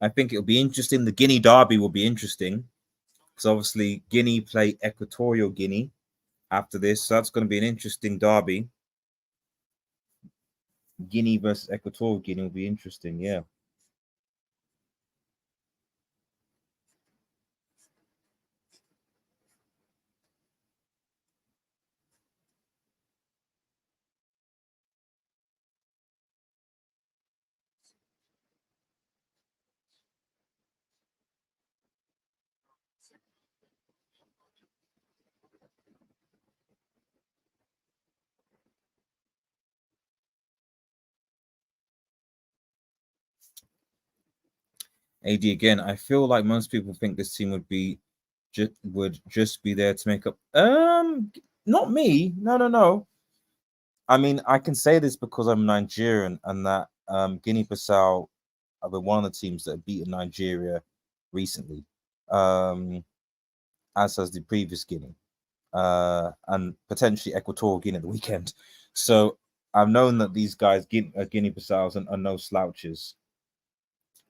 I think it'll be interesting. The Guinea derby will be interesting because obviously Guinea play Equatorial Guinea after this, so that's going to be an interesting derby. Guinea versus Equatorial Guinea will be interesting. Yeah. AD again. I feel like most people think this team would just be there to make up. Not me. No. I mean, I can say this because I'm Nigerian, and that Guinea-Bissau have been one of the teams that have beaten Nigeria recently, as has the previous Guinea, and potentially Equatorial Guinea at the weekend. So I've known that these guys, Guinea-Bissaus, are no slouches.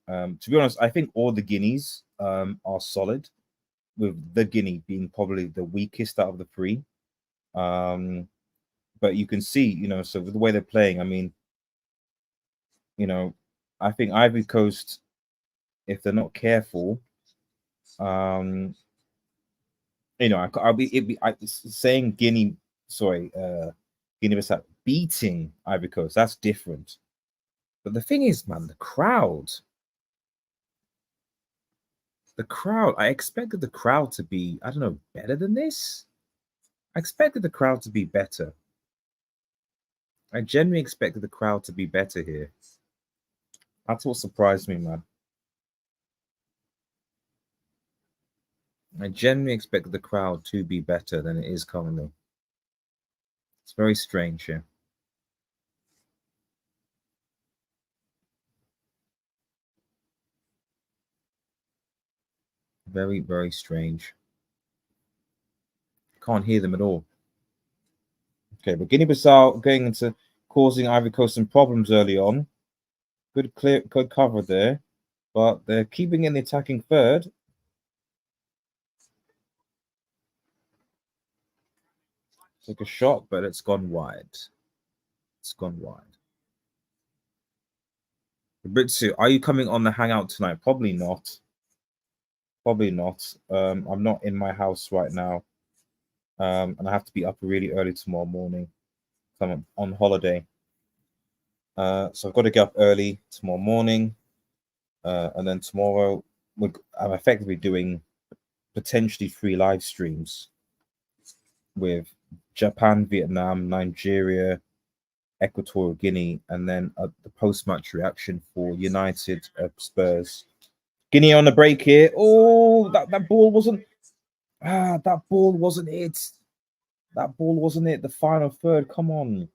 To be honest, I think all the Guineas are solid, with the Guinea being probably the weakest out of the three. But you can see, so with the way they're playing, I mean, I think Ivory Coast, if they're not careful, um, saying Guinea-Bissau beating Ivory Coast, that's different. But the thing is, man, I expected the crowd to be, I don't know, better than this. I expected the crowd to be better. I genuinely expected the crowd to be better here. That's what surprised me, man. I genuinely expected the crowd to be better than it is currently. It's very strange here. Very, very strange. Can't hear them at all. Okay, but Guinea-Bissau going into causing Ivory Coast some problems early on. Good cover there, but they're keeping in the attacking third. Took a shot, but it's gone wide. It's gone wide. Fabrizio, are you coming on the hangout tonight? Probably not. Probably not. I'm not in my house right now, and I have to be up really early tomorrow morning. I'm on holiday, so I've got to get up early tomorrow morning, and then tomorrow I'm effectively doing potentially 3 live streams with Japan, Vietnam, Nigeria, Equatorial Guinea, and then the post-match reaction for United Spurs. Guinea on the break here. Oh, that ball wasn't. That ball wasn't it. That ball wasn't it. The final third. Come on.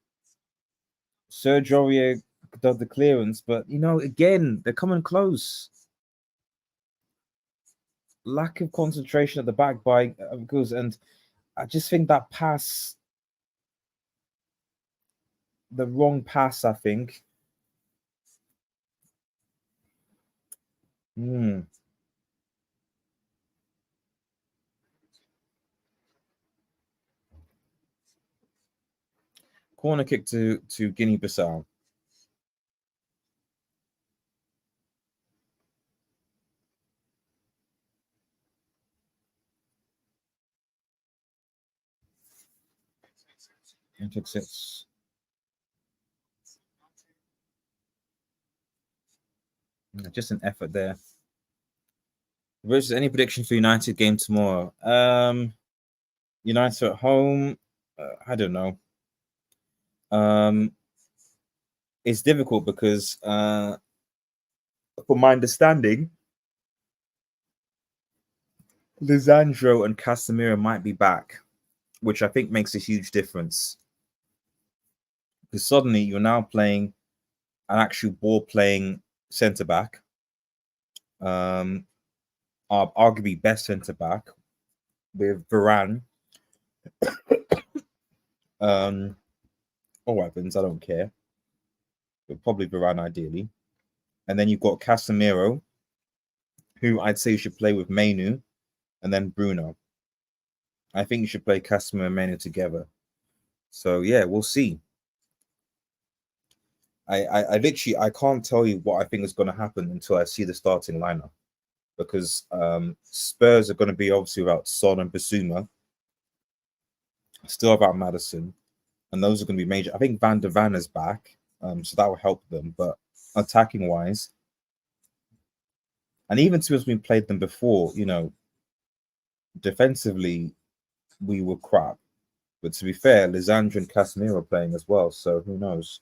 Serge Aurier does the clearance, but again, they're coming close. Lack of concentration at the back by Guz, and I just think that pass, the wrong pass, I think. Corner kick to Guinea-Bissau. Intercepts. Just an effort there. Versus any prediction for United game tomorrow? United at home. I don't know. It's difficult because, from my understanding, Lisandro and Casemiro might be back, which I think makes a huge difference. Because suddenly you're now playing an actual ball-playing centre back, our arguably best centre back, with Varane, or weapons. I don't care, but probably Varane ideally. And then you've got Casemiro, who I'd say you should play with Mainu, and then Bruno. I think you should play Casemiro and Mainu together. So yeah, we'll see. I literally I can't tell you what I think is going to happen until I see the starting lineup, because Spurs are going to be obviously without Son and Bissouma, still about Maddison, and those are going to be major. I think Van der Van is back, so that will help them. But attacking wise, and even to us, we played them before, defensively we were crap. But to be fair, Lisandro and Casemiro are playing as well, so who knows?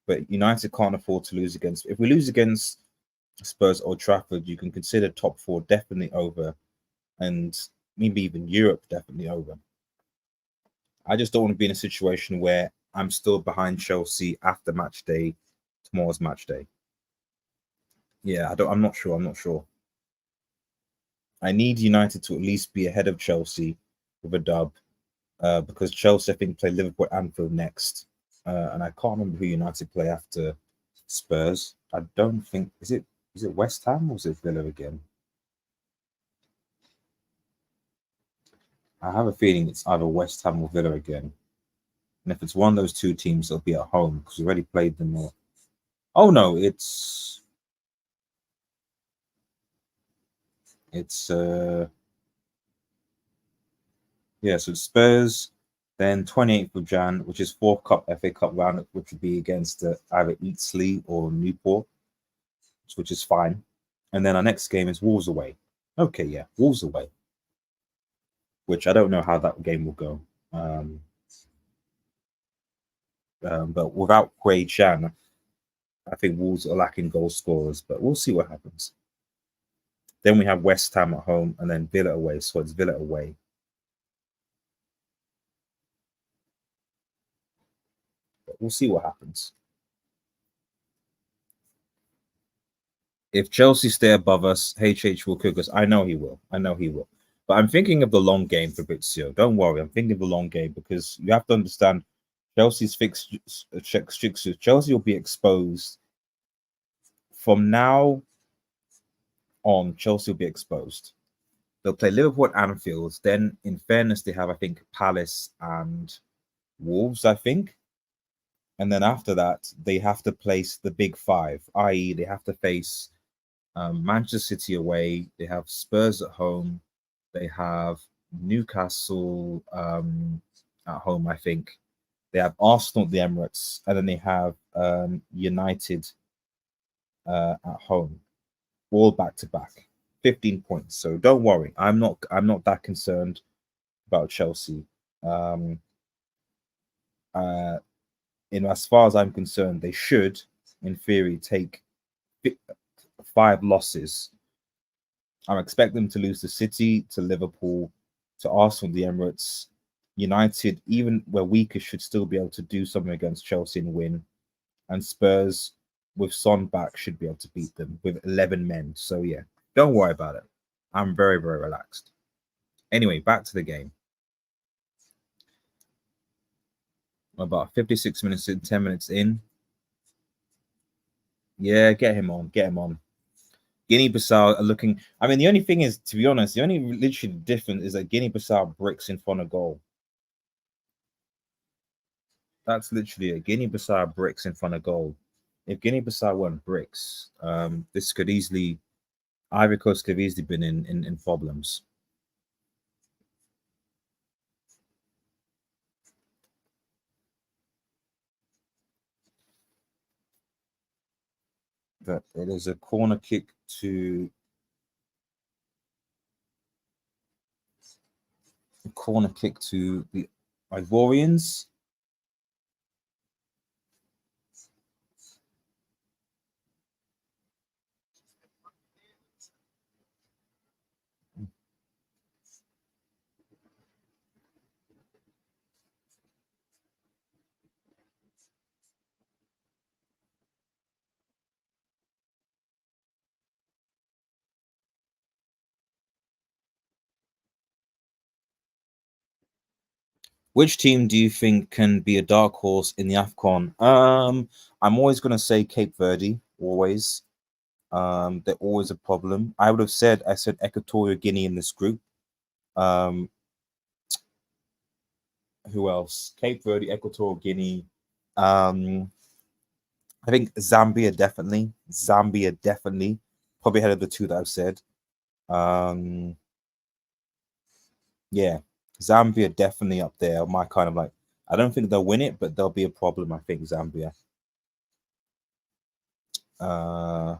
But United can't afford to lose against. If we lose against Spurs Old Trafford, you can consider top four definitely over, and maybe even Europe definitely over. I just don't want to be in a situation where I'm still behind Chelsea after match day, tomorrow's match day. Yeah, I'm not sure. I'm not sure. I need United to at least be ahead of Chelsea with a dub, because Chelsea, I think, play Liverpool at Anfield next. And I can't remember who United play after Spurs. I don't think is it West Ham or is it Villa again? I have a feeling it's either West Ham or Villa again. And if it's one of those two teams, it'll be at home because we already played them all. Oh no, it's yeah, so it's Spurs, then 28th of Jan, which is fourth cup FA Cup round, which would be against either Eastleigh or Newport, which is fine. And then our next game is Wolves away. Okay, yeah, Wolves away, which I don't know how that game will go. But without Quay Chan, I think Wolves are lacking goal scorers, but we'll see what happens. Then we have West Ham at home and then Villa away. So it's Villa away. But we'll see what happens. If Chelsea stay above us, HH will cook us. I know he will. I know he will. But I'm thinking of the long game for Fabrizio. Don't worry. I'm thinking of the long game because you have to understand Chelsea's fixtures. Chelsea will be exposed from now on. Chelsea will be exposed. They'll play Liverpool at Anfield. Then, in fairness, they have, I think, Palace and Wolves, I think. And then after that, they have to place the big five, i.e., they have to face Manchester City away. They have Spurs at home. They have Newcastle at home, I think. They have Arsenal at the Emirates, and then they have United at home, all back to back. 15 points. So don't worry. I'm not that concerned about Chelsea. As far as I'm concerned, they should, in theory, take 5 losses. I expect them to lose to City, to Liverpool, to Arsenal, the Emirates. United, even where weaker, should still be able to do something against Chelsea and win. And Spurs, with Son back, should be able to beat them with 11 men. So yeah, don't worry about it. I'm very, very relaxed. Anyway, back to the game. About 56 minutes in, 10 minutes in. Yeah, get him on. Get him on. Guinea-Bissau are looking. I mean, the only thing is, to be honest, the only literally difference is that Guinea-Bissau bricks in front of goal. That's literally it. Guinea-Bissau bricks in front of goal. If Guinea-Bissau weren't bricks, this could easily, Ivory Coast could have easily been in problems. But it is a corner kick to the Ivorians. Which team do you think can be a dark horse in the Afcon? I'm always going to say Cape Verde, always. They're always a problem. I said Equatorial Guinea in this group. Who else? Cape Verde, Equatorial Guinea. I think Zambia definitely. Probably ahead of the two that I've said. Yeah, Zambia definitely up there. My kind of like, I don't think they'll win it, but they'll be a problem. I think Zambia. Yeah,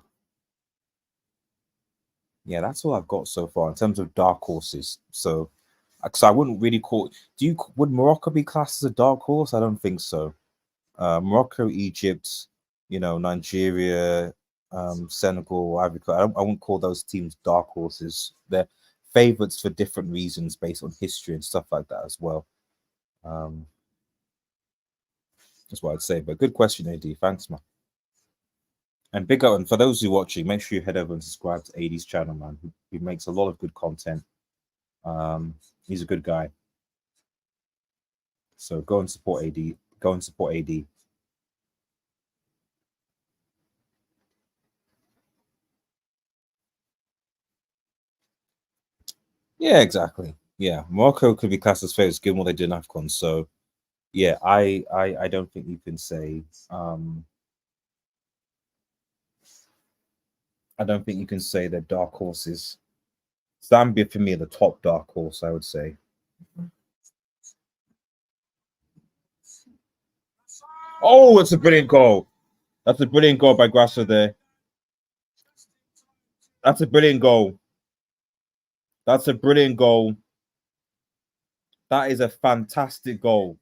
that's all I've got so far in terms of dark horses. So I wouldn't really call. Would Morocco be classed as a dark horse? I don't think so. Morocco, Egypt, Nigeria, Senegal, Ivory Coast. I wouldn't call those teams dark horses. They're favorites for different reasons based on history and stuff like that as well. That's what I'd say. But good question, AD. Thanks, man. And big up, and for those who are watching, make sure you head over and subscribe to AD's channel, man. He makes a lot of good content. He's a good guy. So go and support AD. Go and support AD. Yeah, exactly. Yeah, Morocco could be classed as favorites given what they did in Afcon. So, yeah, I don't think you can say. I don't think you can say they're dark horses. Zambia for me are the top dark horse, I would say. Oh, it's a brilliant goal. That's a brilliant goal by Grasso there. That's a brilliant goal. That's a brilliant goal. That is a fantastic goal.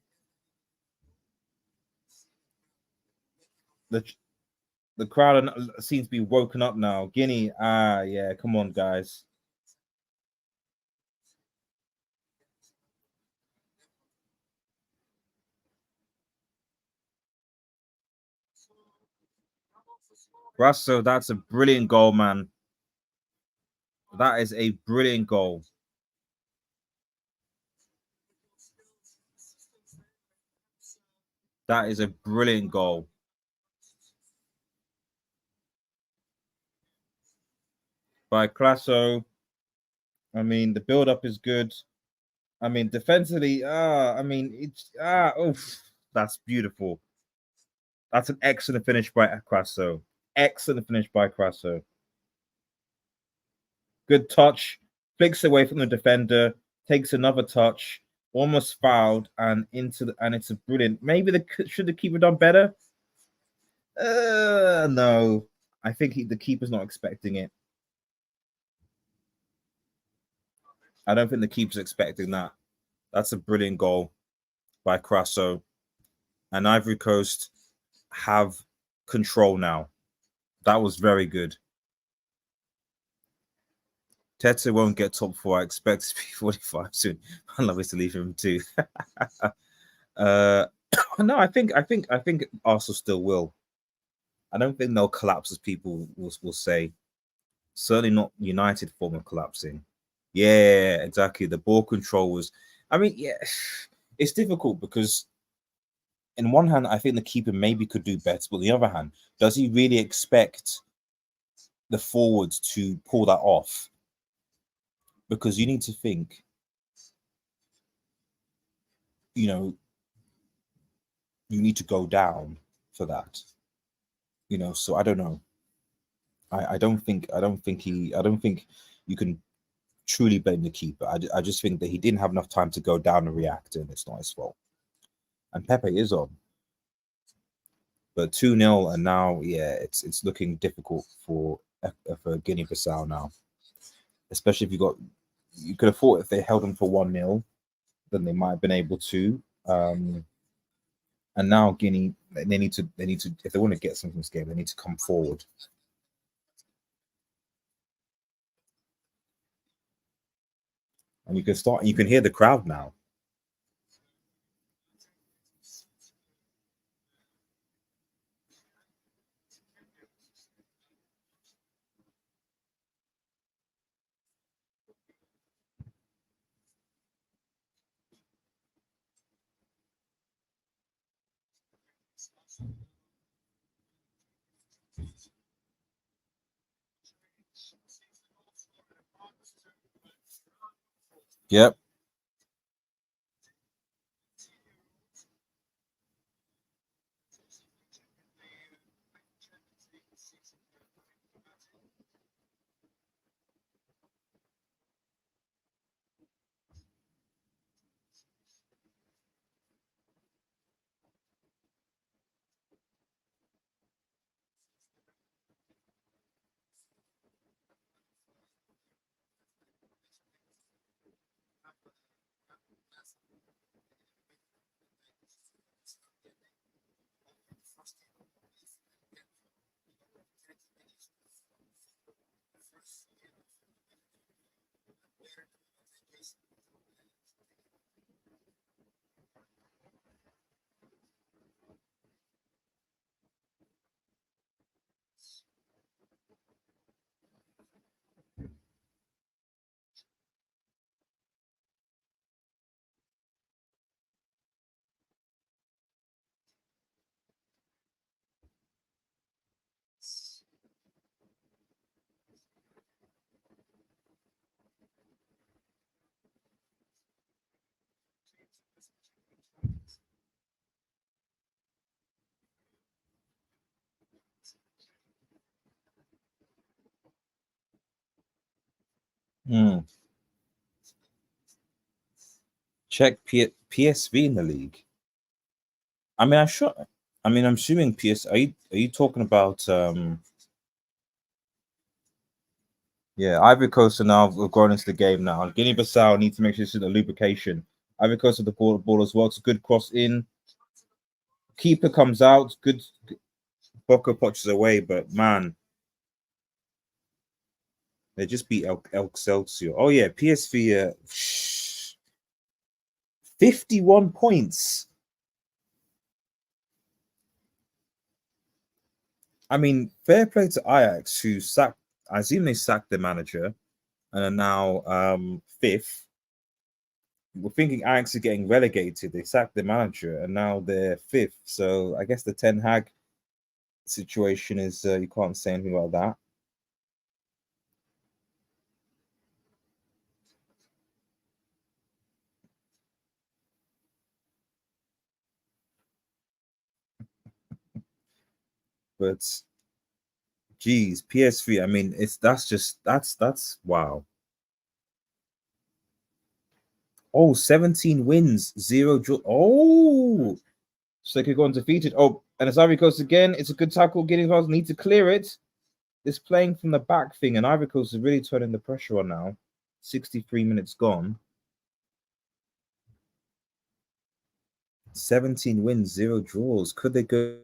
The the crowd seems to be woken up now. Guinea, yeah, come on, guys. Grasso, that's a brilliant goal, man. That is a brilliant goal. That is a brilliant goal. By Classo. I mean, the build-up is good. I mean, defensively, that's beautiful. That's an excellent finish by Crasso. Excellent finish by Crasso. Good touch, flicks away from the defender, takes another touch, almost fouled, and it's a brilliant. Maybe should the keeper done better? No, I think the keeper's not expecting it. I don't think the keeper's expecting that. That's a brilliant goal by Crasso. And Ivory Coast have control now. That was very good. Tete won't get top four. I expect to be 45 soon. I love it to leave him too. No, I think Arsenal still will. I don't think they'll collapse as people will say. Certainly not United form of collapsing. Yeah, exactly. The ball control was. I mean, yeah, it's difficult because, in one hand, I think the keeper maybe could do better, but on the other hand, does he really expect the forwards to pull that off? Because you need to think, you need to go down for that. So I don't know. I don't think you can truly blame the keeper. I just think that he didn't have enough time to go down and react, and it's not his fault. And Pepe is on. But 2-0, and now yeah, it's looking difficult for Guinea-Bissau now, especially if you could have thought if they held them for 1-0, then they might have been able to. And now Guinea, they need to if they want to get something from this game, they need to come forward. And you can hear the crowd now. Yep. Hmm. Check PSV in the league. I mean, I'm assuming PS. Are you talking about? Yeah, Ivory Coast are now have gone into the game now. Guinea-Bissau need to make sure this is a lubrication. Ivory Coast with the ball as well. It's a good cross in. Keeper comes out. Good. Boko punches away, but man, they just beat El Excelsior. Oh yeah, PSV. 51 points. I mean, fair play to Ajax, who sacked. I assume they sacked their manager and are now fifth. We're thinking Ajax are getting relegated. They sacked the manager and now they're fifth. So I guess the Ten Hag situation is you can't say anything about that. But geez, PSV. I mean, that's wow. Oh, 17 wins, 0 draw. Oh, so they could go undefeated. Oh, and as Ivory Coast again, it's a good tackle. Guinea Bissau need to clear it. This playing from the back thing, and Ivory Coast is really turning the pressure on now. 63 minutes gone. 17 wins, 0 draws. Could they go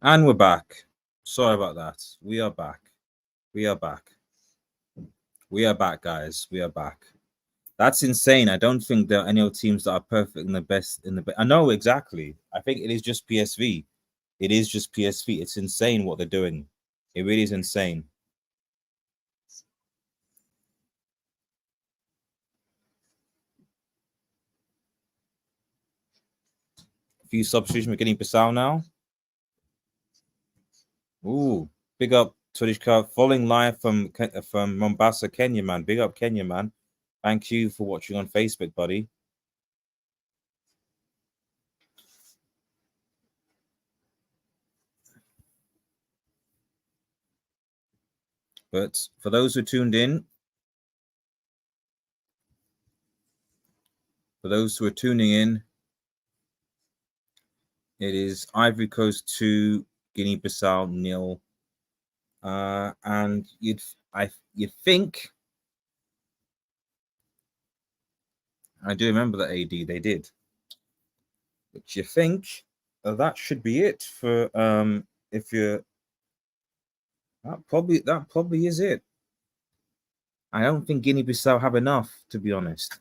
And we're back. Sorry about that. We are back. We are back. We are back, guys. We are back. That's insane. I don't think there are any other teams that are perfect in the best I know exactly. I think it is just PSV. It is just PSV. It's insane what they're doing. It really is insane. A few substitutions. We're getting Bissau now. Ooh, big up Turishka. Following live from Mombasa, Kenya, man. Big up Kenya, man. Thank you for watching on Facebook, buddy. But for those who tuned in, for those who are tuning in, it is Ivory Coast 2, Guinea-Bissau 0. And you'd think, I do remember that AD they did, but you think that should be it for if you're that probably is it. I don't think Guinea-Bissau have enough, to be honest.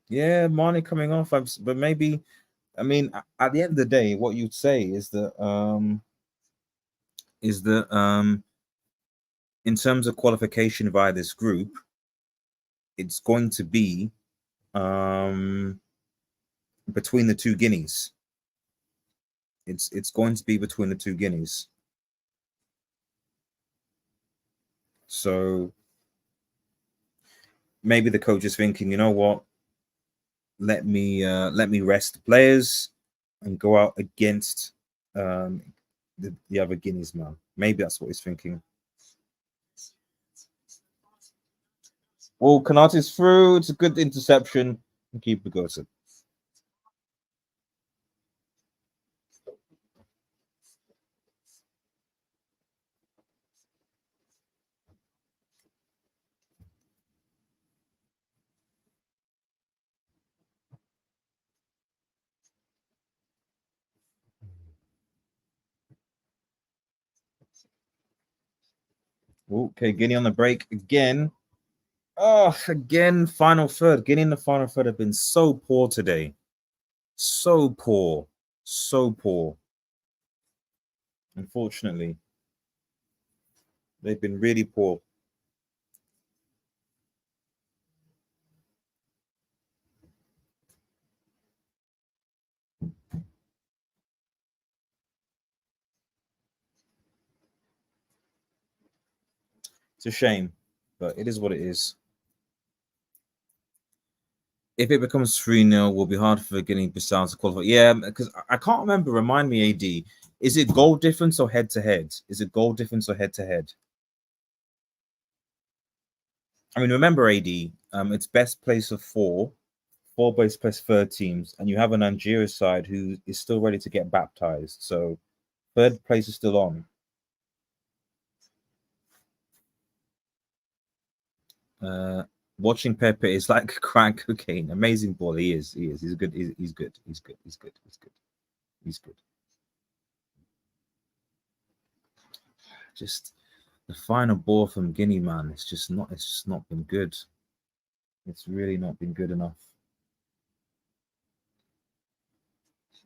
Yeah, Mane coming off, but maybe, I mean, at the end of the day, what you'd say is that in terms of qualification via this group, it's going to be between the two Guineas. It's going to be between the two Guineas. So maybe the coach is thinking, you know what? Let me rest the players and go out against the other Guineas, man. Maybe that's what he's thinking. Well, Kanati's through. It's a good interception. Keep it going. Okay, Guinea on the break again. Oh, again, final third. Guinea in the final third have been so poor today. So poor. So poor. Unfortunately, they've been really poor. It's a shame, but it is what it is. If it becomes 3-0, will be hard for Guinea-Bissau to qualify. Yeah, because I can't remember. Remind me, AD. Is it goal difference or head to head? Is it goal difference or head to head? I mean, remember, AD. It's best place of four best place third teams, and you have a Nigeria side who is still ready to get baptized. So third place is still on. Watching Pepe is like crack cocaine. Amazing ball. He is. He is. He's good. He's good. He's good. He's good. He's good. He's good. Just the final ball from Guinea, man. It's just not. It's just not been good. It's really not been good enough.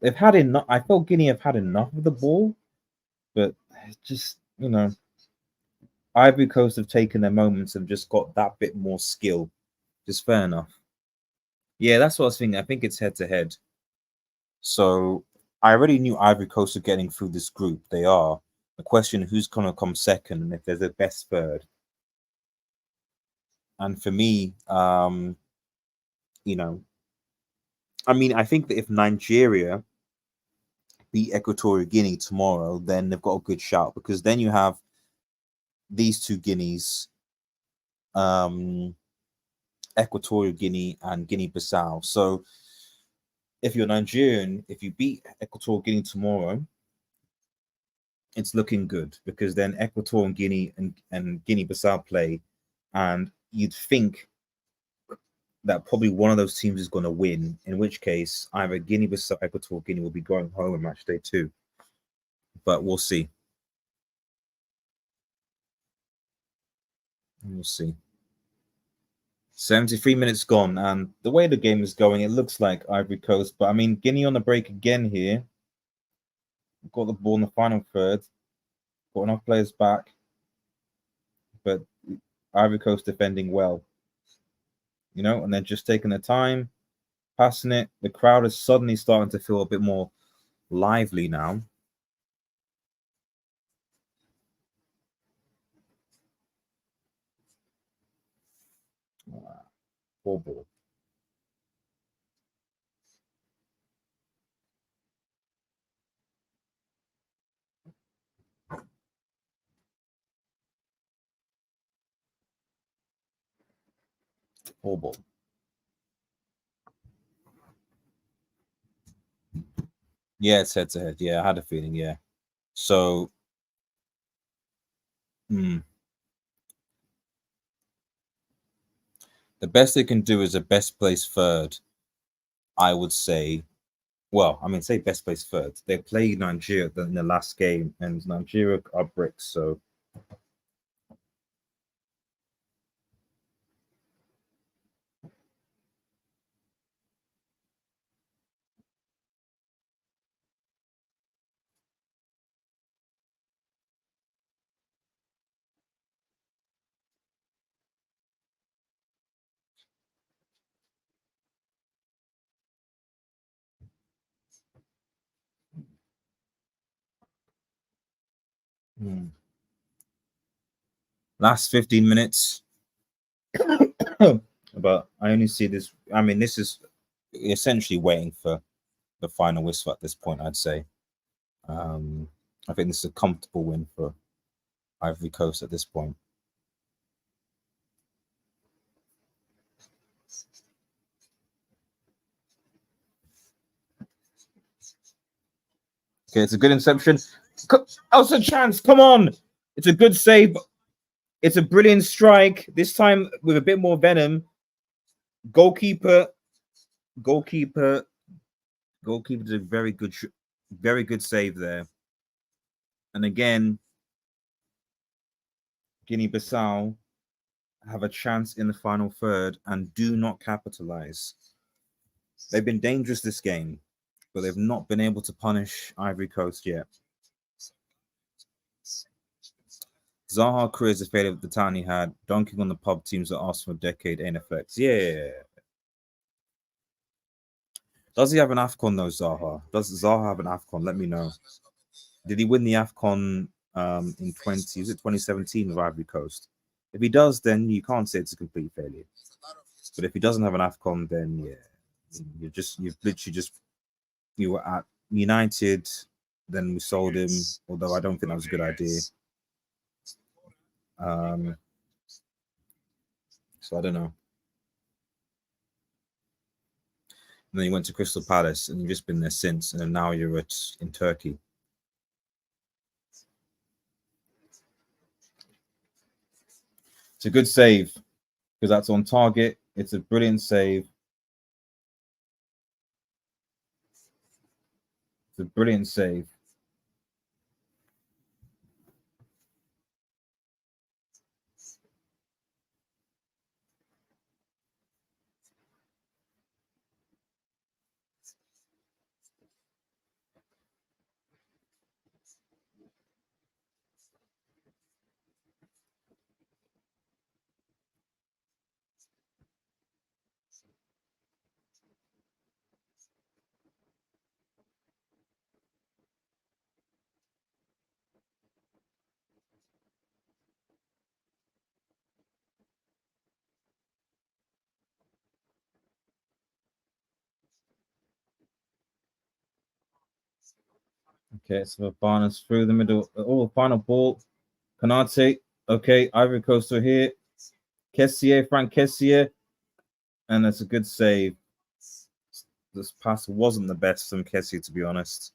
They've had enough. I felt Guinea have had enough of the ball, but just Ivory Coast have taken their moments and just got that bit more skill. Just fair enough. Yeah, that's what I was thinking. I think it's head to head. So I already knew Ivory Coast are getting through this group. They are. The question: who's going to come second, and if there's a best third. And for me, I mean, I think that if Nigeria beat Equatorial Guinea tomorrow, then they've got a good shout because then you have these two Guineas, Equatorial Guinea and Guinea-Bissau. So if you're Nigerian, if you beat Equatorial Guinea tomorrow, it's looking good because then Equatorial Guinea and Guinea-Bissau play, and you'd think that probably one of those teams is going to win, in which case either Guinea-Bissau, Equatorial Guinea will be going home in match day 2. But we'll see. We'll see. 73 minutes gone, and the way the game is going, it looks like Ivory Coast. But I mean, Guinea on the break again here. Got the ball in the final third. Got enough players back. But Ivory Coast defending well. You know, and they're just taking their time, passing it. The crowd is suddenly starting to feel a bit more lively now. Poor ball. Poor ball. Yeah, it's head to head. Yeah, I had a feeling. Yeah. So, the best they can do is a best place third, I would say. Well, I mean, say best place third. They played Nigeria in the last game, and Nigeria are bricks. So, last 15 minutes. But I only see this. I mean, this is essentially waiting for the final whistle at this point, I'd say. I think this is a comfortable win for Ivory Coast at this point. Okay, it's a good interception. Oh, it's a chance. Come on. It's a good save. It's a brilliant strike. This time with a bit more venom. Goalkeeper did a very good save there. And again, Guinea-Bissau have a chance in the final third and do not capitalize. They've been dangerous this game, but they've not been able to punish Ivory Coast yet. Zaha careers a failure of the town he had, dunking on the pub teams that asked for a decade ain't effects. Yeah. Does he have an Afcon though, Zaha? Does Zaha have an Afcon? Let me know. Did he win the Afcon in 2017 with Ivory Coast? If he does, then you can't say it's a complete failure. But if he doesn't have an Afcon, then yeah, you were at United, then we sold him, although I don't think that was a good idea. So I don't know. And then you went to Crystal Palace, and you've just been there since, and now you're in Turkey. It's a good save because that's on target. It's a brilliant save. It's a brilliant save. Okay, so Barnes through the middle. Oh, final ball. Kanate. Okay, Ivory Coast are here. Frank Kessier. And that's a good save. This pass wasn't the best from Kessier, to be honest.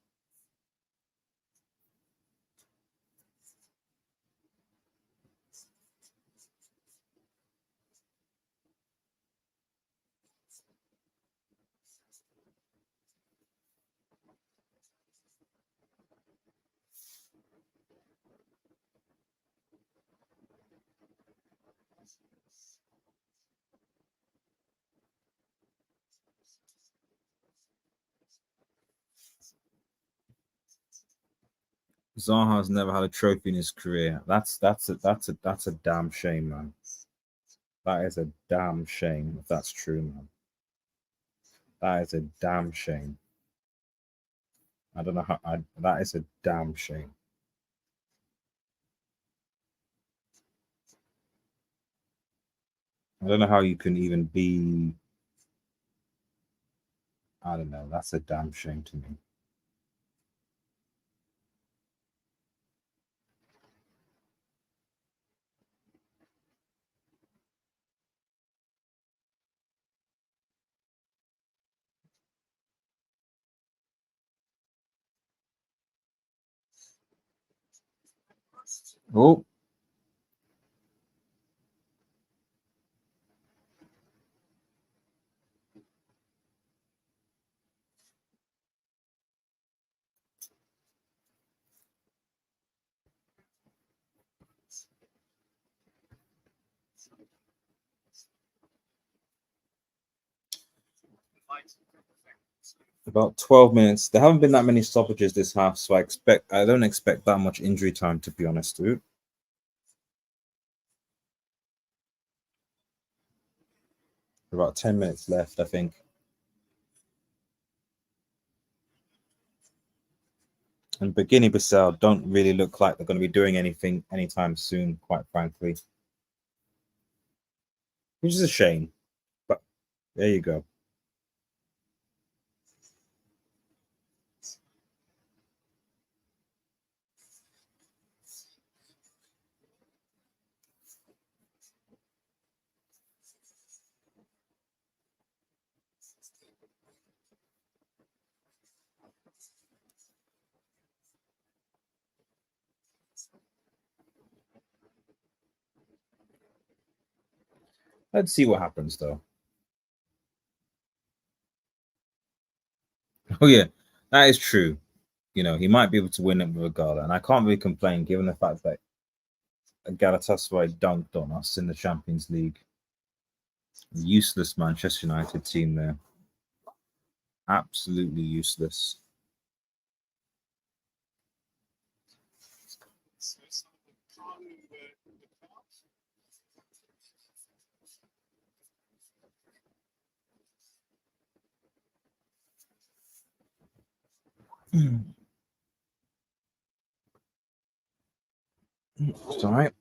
Zaha's never had a trophy in his career. That's a damn shame, man. That is a damn shame if that's true, man. That is a damn shame. I don't know how. That is a damn shame. I don't know how you can even be. I don't know. That's a damn shame to me. Oh, about 12 minutes. There haven't been that many stoppages this half, so I don't expect that much injury time, to be honest, dude. About 10 minutes left, I think. And Guinea-Bissau don't really look like they're going to be doing anything anytime soon, quite frankly. Which is a shame. But there you go. Let's see what happens, though. Oh, yeah, that is true. You know, he might be able to win it with a gala, and I can't really complain given the fact that Galatasaray dunked on us in the Champions League. Useless Manchester United team there. Absolutely useless. It's all right.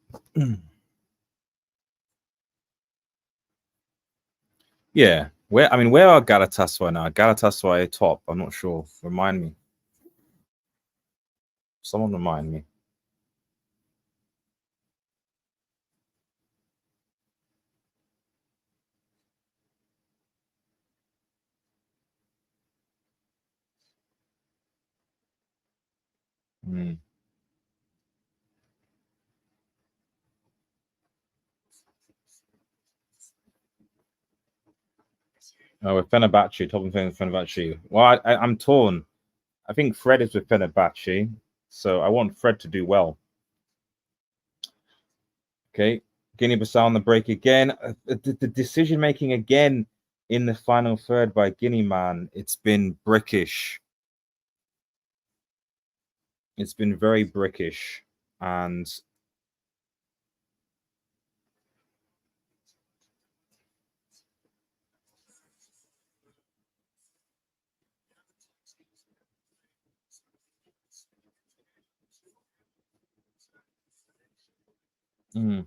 Yeah. Where are Galatasaray now? Galatasaray top. I'm not sure. Remind me. Someone remind me. Hmm. Oh, with Fenerbahce, top of Fenerbahce. Well, I'm torn. I think Fred is with Fenerbahce, so I want Fred to do well. Okay, Guinea-Bissau on the break again. The decision making again in the final third by Guinea, man. It's been brickish. It's been very brickish, and mm,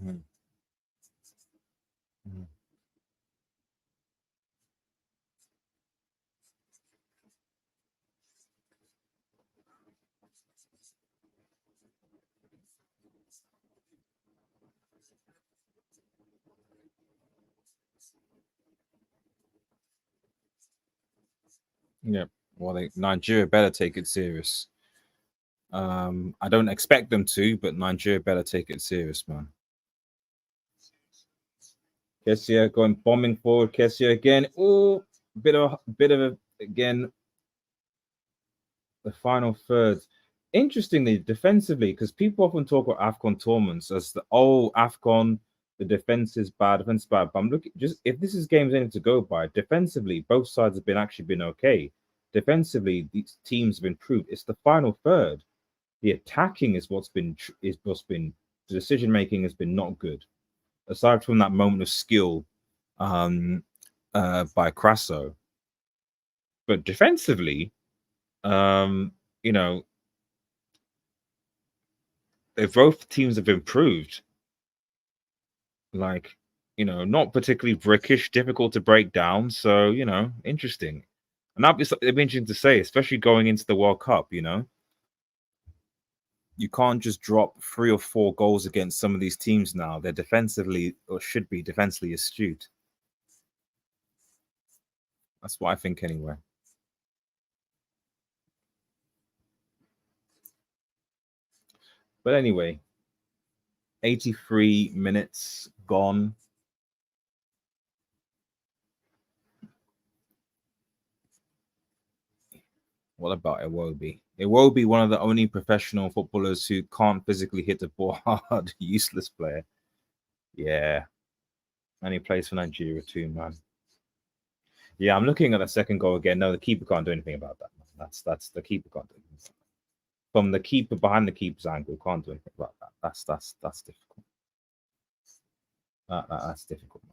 mm, mm. Yeah. Well, Nigeria better take it serious. I don't expect them to, but Nigeria better take it serious, man. Kessia going bombing forward. Kessia again. Oh, again the final third. Interestingly, defensively, because people often talk about Afcon tournaments as the Afcon, the defense is bad. Defense is bad. But I'm looking just if this is games anything to go by. Defensively, both sides have actually been okay. Defensively, these teams have improved. It's the final third. The attacking is what's been the decision making has been not good. Aside from that moment of skill, by Crasso, but defensively, you know, both teams have improved. Like, not particularly brickish, difficult to break down. So, interesting. And it'd be interesting to say, especially going into the World Cup, you can't just drop 3 or 4 goals against some of these teams now. They're defensively, or should be defensively astute. That's what I think anyway. But anyway, 83 minutes gone. What about Iwobi? Iwobi, one of the only professional footballers who can't physically hit the ball hard. Useless player. Yeah. And he plays for Nigeria too, man. Yeah, I'm looking at the second goal again. No, the keeper can't do anything about that. That's the keeper can't do anything. From the keeper behind the keeper's angle, can't do anything about that. That's difficult. That's difficult.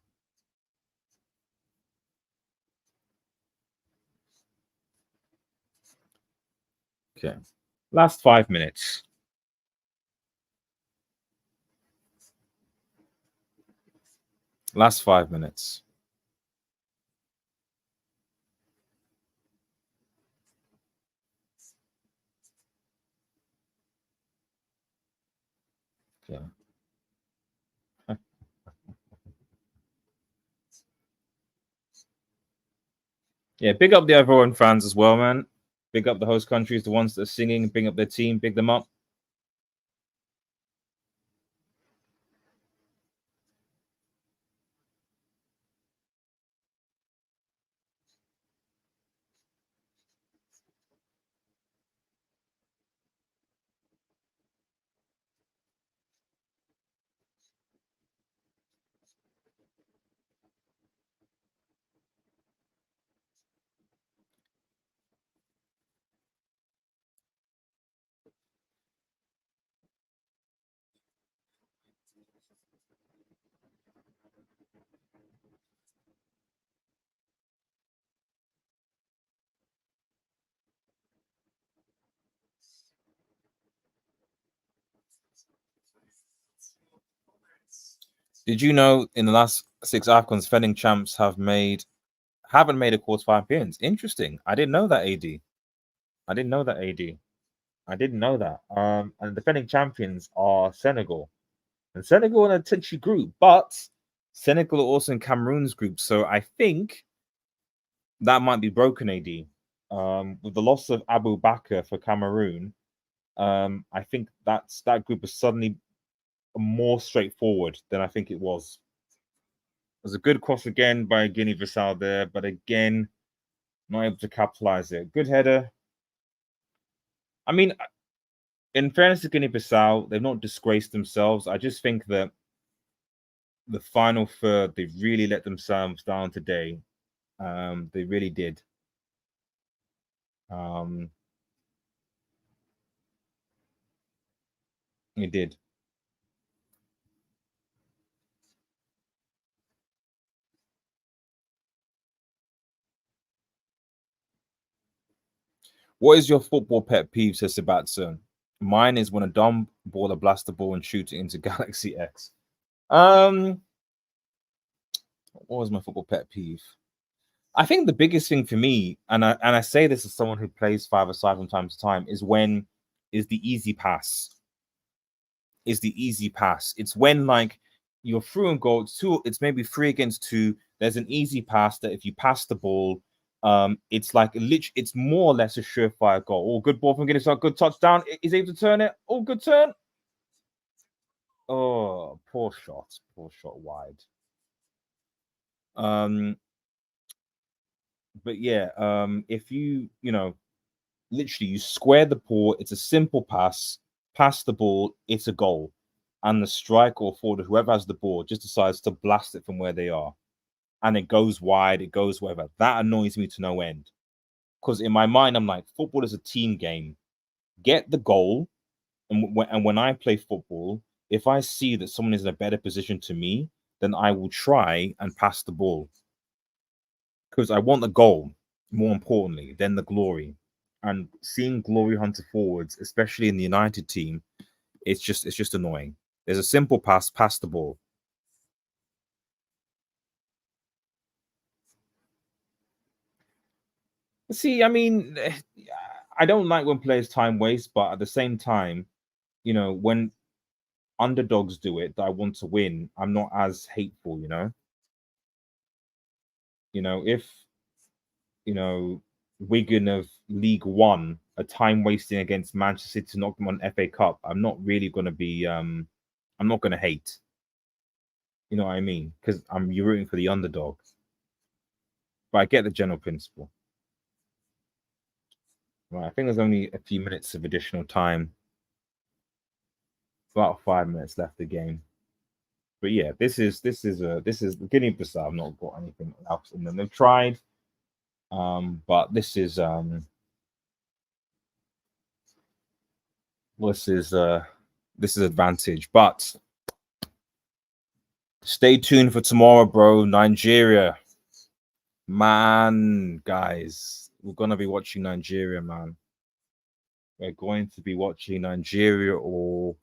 Okay. Last 5 minutes. Last 5 minutes. Okay. Yeah, big up the Ivorian fans as well, man. Big up the host countries, the ones that are singing, big up their team, big them up. Did you know in the last 6 Afcons, defending champs haven't made a quarterfinal appearance? Interesting. I didn't know that. I didn't know that. I didn't know that. And the defending champions are Senegal, and Senegal in a touchy group, but Senegal are also in Cameroon's group. So I think that might be broken. With the loss of Abu Bakr for Cameroon, I think that group is suddenly more straightforward than I think it was. It was a good cross again by Guinea-Bissau there, but again, not able to capitalize it. Good header. I mean, in fairness to Guinea-Bissau, they've not disgraced themselves. I just think that the final third, they really let themselves down today. They really did. They did. What is your football pet peeve, says Sebastian? Mine is when a dumb baller blasts the ball and shoots it into Galaxy X. What was my football pet peeve? I think the biggest thing for me, and I say this as someone who plays five-a-side from time to time, is the easy pass. Is the easy pass. It's when like you're through and goal. It's maybe 3 against 2. There's an easy pass that if you pass the ball, it's like it's more or less a surefire goal. Oh, good ball from Guinness. Good touchdown. He's able to turn it. Oh, good turn. Oh, poor shot wide. But yeah, if literally you square the ball, it's a simple pass the ball, it's a goal. and the striker or forward, whoever has the ball, just decides to blast it from where they are, and it goes wide, it goes wherever. That annoys me to no end. Because in my mind, I'm like, football is a team game. Get the goal, and when I play football, if I see that someone is in a better position to me, then I will try and pass the ball. Because I want the goal more importantly than the glory. And seeing glory hunter forwards, especially in the United team, it's just annoying. There's a simple pass the ball. See, I mean, I don't like when players time waste, but at the same time, when underdogs do it that I want to win, I'm not as hateful, if Wigan of League One are time wasting against Manchester City to knock them on FA Cup, I'm not really gonna be I'm not gonna hate. You know what I mean? Because you're rooting for the underdog. But I get the general principle. Right, I think there's only a few minutes of additional time. About 5 minutes left of the game. But yeah, this is Guinea-Bissau. I've not got anything else in them. They've tried, but this is advantage. But stay tuned for tomorrow, bro. Nigeria, man, guys, we're gonna be watching Nigeria, man. We're going to be watching Nigeria or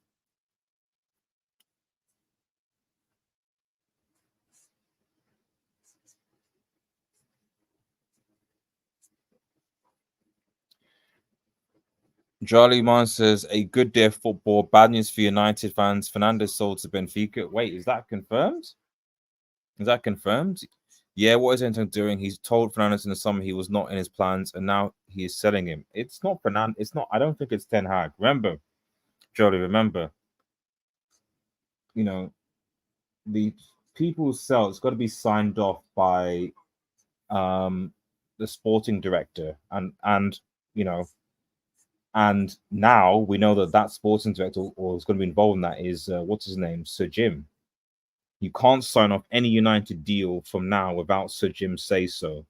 Charlie Man says a good day of football. Bad news for United fans. Fernandes sold to Benfica. Wait, is that confirmed? Is that confirmed? Yeah, what is Antonio doing? He's told Fernandes in the summer he was not in his plans, and now he is selling him. It's not Fernandes. It's not. I don't think it's Ten Hag. Remember, Jolly. Remember, the people sell. It's got to be signed off by the sporting director, and and now we know that sporting director or is going to be involved in that is what's his name, Sir Jim. You can't sign off any United deal from now without Sir Jim say so.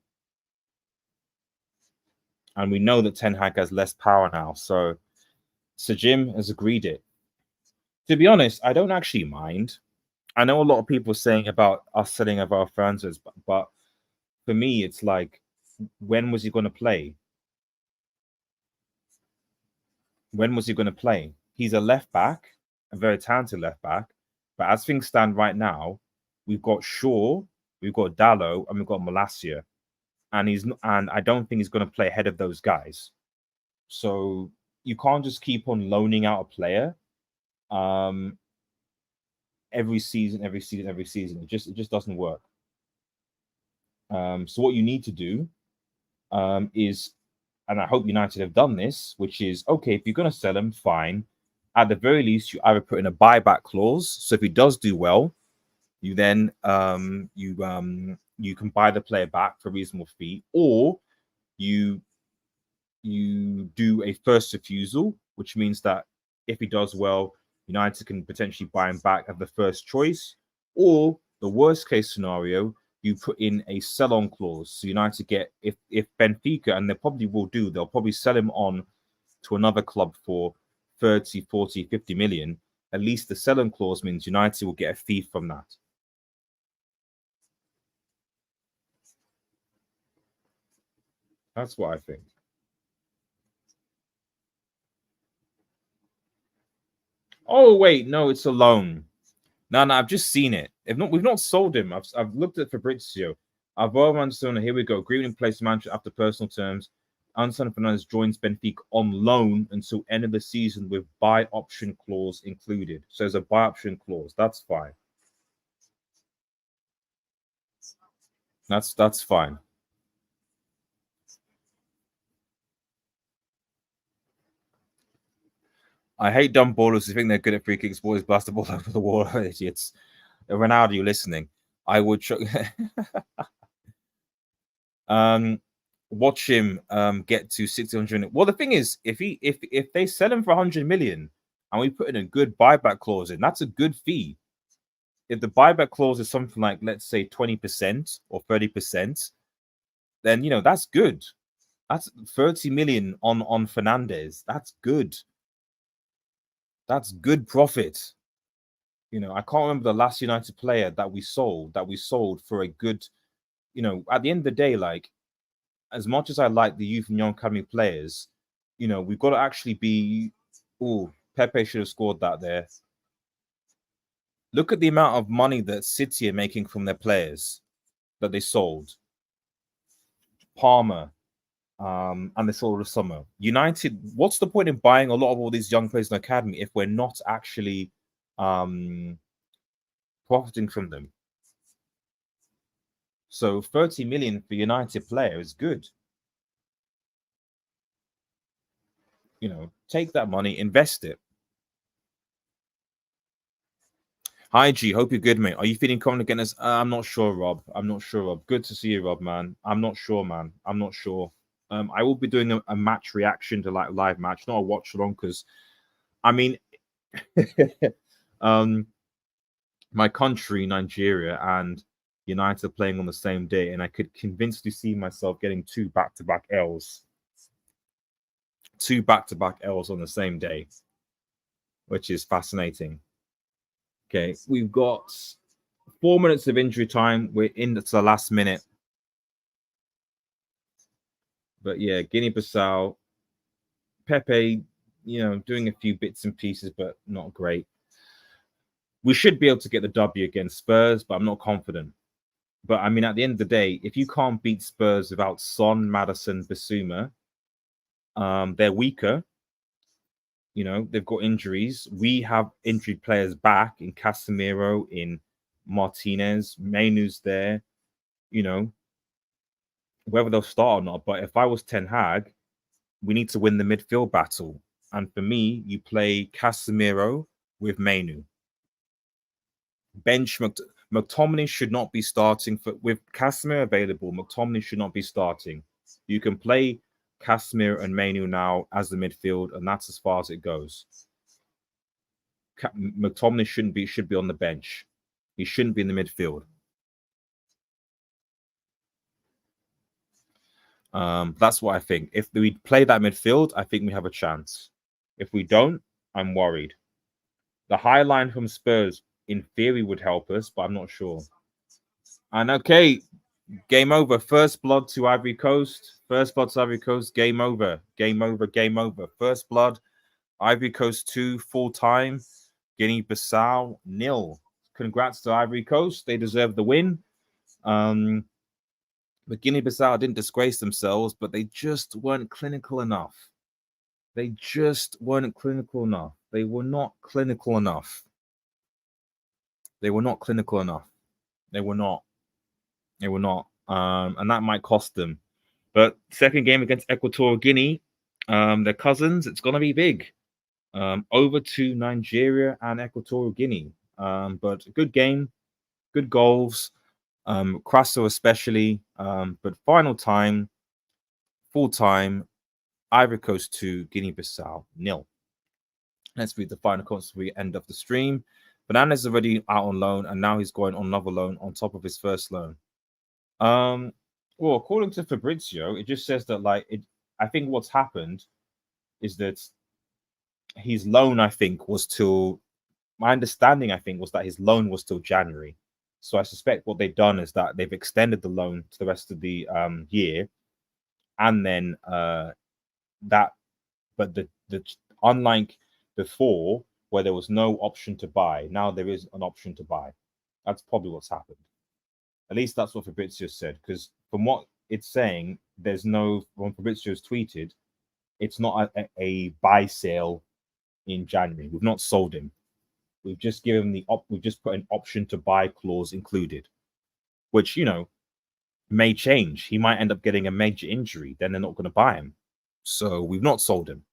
And we know that Ten Hag has less power now, so Sir Jim has agreed it. To be honest, I don't actually mind. I know a lot of people saying about us selling of our franchises, but for me, it's like, when was he going to play? When was he going to play? He's a left back, a very talented left back. But as things stand right now, we've got Shaw, we've got Dallo, and we've got Malacia. And I don't think he's going to play ahead of those guys. So you can't just keep on loaning out a player every season. It just doesn't work. So what you need to do is, and I hope United have done this, which is, okay, if you're going to sell him, fine. At the very least, you either put in a buyback clause. So if he does do well, you then you can buy the player back for a reasonable fee, or you do a first refusal, which means that if he does well, United can potentially buy him back as the first choice, or the worst case scenario, you put in a sell-on clause. So United get, if Benfica, and they probably will do, they'll probably sell him on to another club for 30, 40, 50 million. At least the sell-on clause means United will get a fee from that. That's what I think. Oh wait, no, it's a loan. No, I've just seen it. We've not sold him. I've looked at Fabrizio. Alvaro Manzona, here we go. Agreement in place to Manchester after personal terms. Antonio Fernandes joins Benfica on loan until end of the season with buy option clause included. So there's a buy option clause. That's fine. That's fine. I hate dumb ballers who think they're good at free kicks. Boys blast the ball over the wall. Idiots. Ronaldo, you listening? I would watch him get to 600. Well, the thing is, if they sell him for 100 million, and we put in a good buyback clause in. That's a good fee. If the buyback clause is something like, let's say, 20% or 30%, then that's good. That's 30 million on Fernandez. That's good. That's good profit. I can't remember the last United player that we sold for a good, at the end of the day, like, as much as I like the youth and young academy players, we've got to actually be. Oh, Pepe should have scored that there. Look at the amount of money that City are making from their players that they sold. Palmer, and they sold the summer. United, what's the point in buying a lot of all these young players in the academy if we're not actually profiting from them? So 30 million for United player is good. Take that money, invest it. Hi G, hope you're good, mate. Are you feeling confident again? I'm not sure, Rob. I'm not sure, Rob. Good to see you, Rob, man. I'm not sure, man. I'm not sure. I will be doing a match reaction to like live match, not a watch along, because I mean my country, Nigeria, and United playing on the same day, and I could convincingly see myself getting two back-to-back L's. Two back-to-back L's on the same day, which is fascinating. Okay, we've got 4 minutes of injury time. We're into the last minute. But yeah, Guinea-Bissau, Pepe, doing a few bits and pieces, but not great. We should be able to get the W against Spurs, but I'm not confident. But I mean, at the end of the day, if you can't beat Spurs without Son, Maddison, Bissouma, they're weaker. They've got injuries. We have injured players back in Casemiro, in Martinez, Mainu's there. Whether they'll start or not. But if I was Ten Hag, we need to win the midfield battle. And for me, you play Casemiro with Mainu. Bench McTominay should not be starting with Casemiro available. McTominay should not be starting. You can play Casemiro and Mainu now as the midfield, and that's as far as it goes. McTominay should be on the bench. He shouldn't be in the midfield. That's what I think. If we play that midfield, I think we have a chance. If we don't, I'm worried. The high line from Spurs, in theory, would help us, but I'm not sure. And okay, game over. First blood to Ivory Coast. First blood to Ivory Coast. Game over. Game over. Game over. First blood. Ivory Coast 2, full time. Guinea-Bissau 0. Congrats to Ivory Coast. They deserve the win. But Guinea-Bissau didn't disgrace themselves, but they just weren't clinical enough. They just weren't clinical enough. They were not clinical enough. They were not clinical enough. They were not. They were not. And that might cost them. But second game against Equatorial Guinea, their cousins, it's going to be big. Over to Nigeria and Equatorial Guinea. But good game, good goals. Crasso especially. But final time, full time, Ivory Coast 2, Guinea-Bissau 0. Let's read the final comments before we end of the stream. Fernandez is already out on loan, and now he's going on another loan on top of his first loan. Well, according to Fabrizio, it just says that I think what's happened is that his loan, I think, was till my understanding, I think, was that his loan was till January. So I suspect what they've done is that they've extended the loan to the rest of the year, and then but unlike before, where there was no option to buy, now there is an option to buy. That's probably what's happened. At least that's what Fabrizio said, because from what it's saying, when Fabrizio's tweeted, it's not a buy sale in January. We've not sold him. We've just given we've just put an option to buy clause included, which, may change. He might end up getting a major injury. Then they're not going to buy him. So we've not sold him.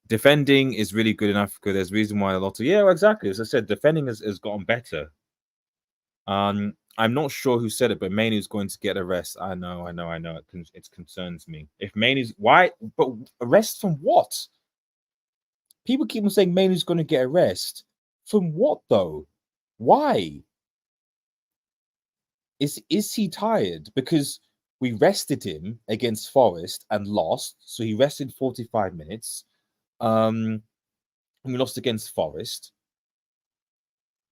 Defending is really good in Africa. There's a reason why exactly. As I said, defending has gotten better. I'm not sure who said it, but Mainu's going to get a rest. I know. It concerns me. If Mainu's but arrest from what? People keep on saying Mainoo's going to get a rest. From what though? Why? Is he tired? Because we rested him against Forest and lost, so he rested 45 minutes. And we lost against Forest.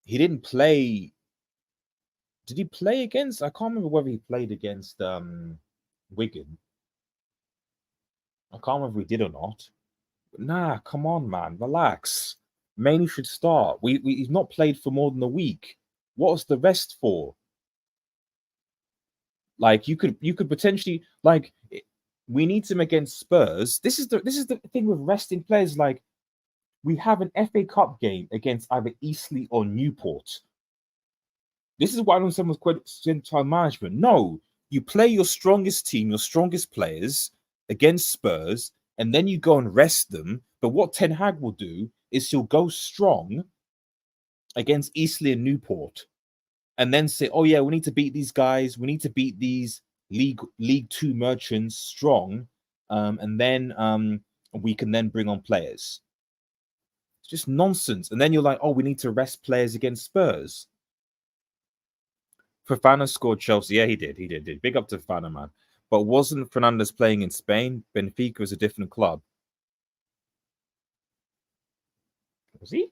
He didn't play. Did he play against? I can't remember whether he played against Wigan. I can't remember if he did or not. Nah, come on, man, relax. Mainoo should start. He's not played for more than a week. What was the rest for? Like you could potentially like we need him against Spurs. This is the thing with resting players. Like we have an FA Cup game against either Eastleigh or Newport. This is why I don't someone's quite time management. No, you play your strongest team, your strongest players against Spurs, and then you go and rest them. But what Ten Hag will do is he'll go strong against Eastleigh and Newport, and then say, "Oh yeah, we need to beat these guys. We need to beat these League Two merchants strong, and then we can then bring on players." It's just nonsense. And then you're like, "Oh, we need to rest players against Spurs." Fofana scored Chelsea. Yeah, he did. Big up to Fofana, man. But wasn't Fernandes playing in Spain? Benfica is a different club. Was he?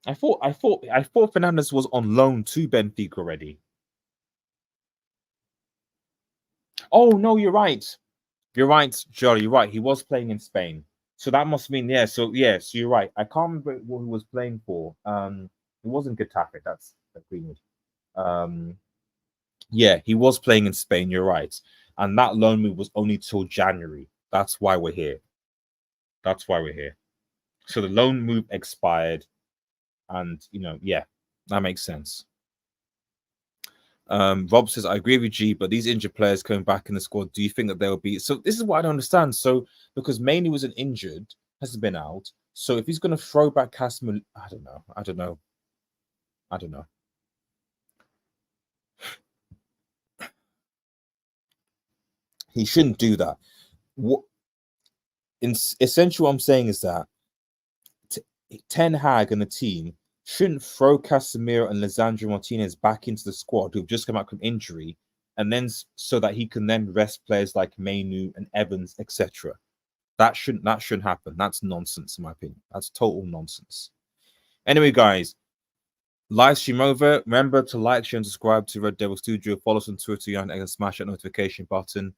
I thought Fernandes was on loan to Benfica already. Oh no, you're right. You're right, Jolly. You're right. He was playing in Spain. So that must mean, yeah. So you're right. I can't remember what he was playing for. It wasn't Getafe. That's Greenwood. Yeah, he was playing in Spain. You're right. And that loan move was only till January. That's why we're here. So the loan move expired, and yeah, that makes sense. Rob says, I agree with G, but these injured players coming back in the squad, do you think that they'll be? So this is what I don't understand. So because Mainoo wasn't injured, hasn't been out. So if he's going to throw back Casimir, I don't know. He shouldn't do that. What essentially what I'm saying is that Ten Hag and the team shouldn't throw Casemiro and Lisandro Martinez back into the squad who've just come out from injury, and then so that he can then rest players like Mainoo and Evans, etc. That shouldn't happen. That's nonsense, in my opinion. That's total nonsense. Anyway, guys, live stream over. Remember to like, share, and subscribe to Red Devil Studio. Follow us on Twitter and smash that notification button.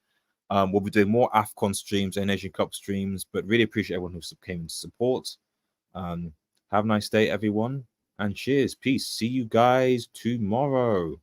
We'll be doing more Afcon streams and Asian Cup streams, but really appreciate everyone who came to support. Have a nice day, everyone, and cheers. Peace. See you guys tomorrow.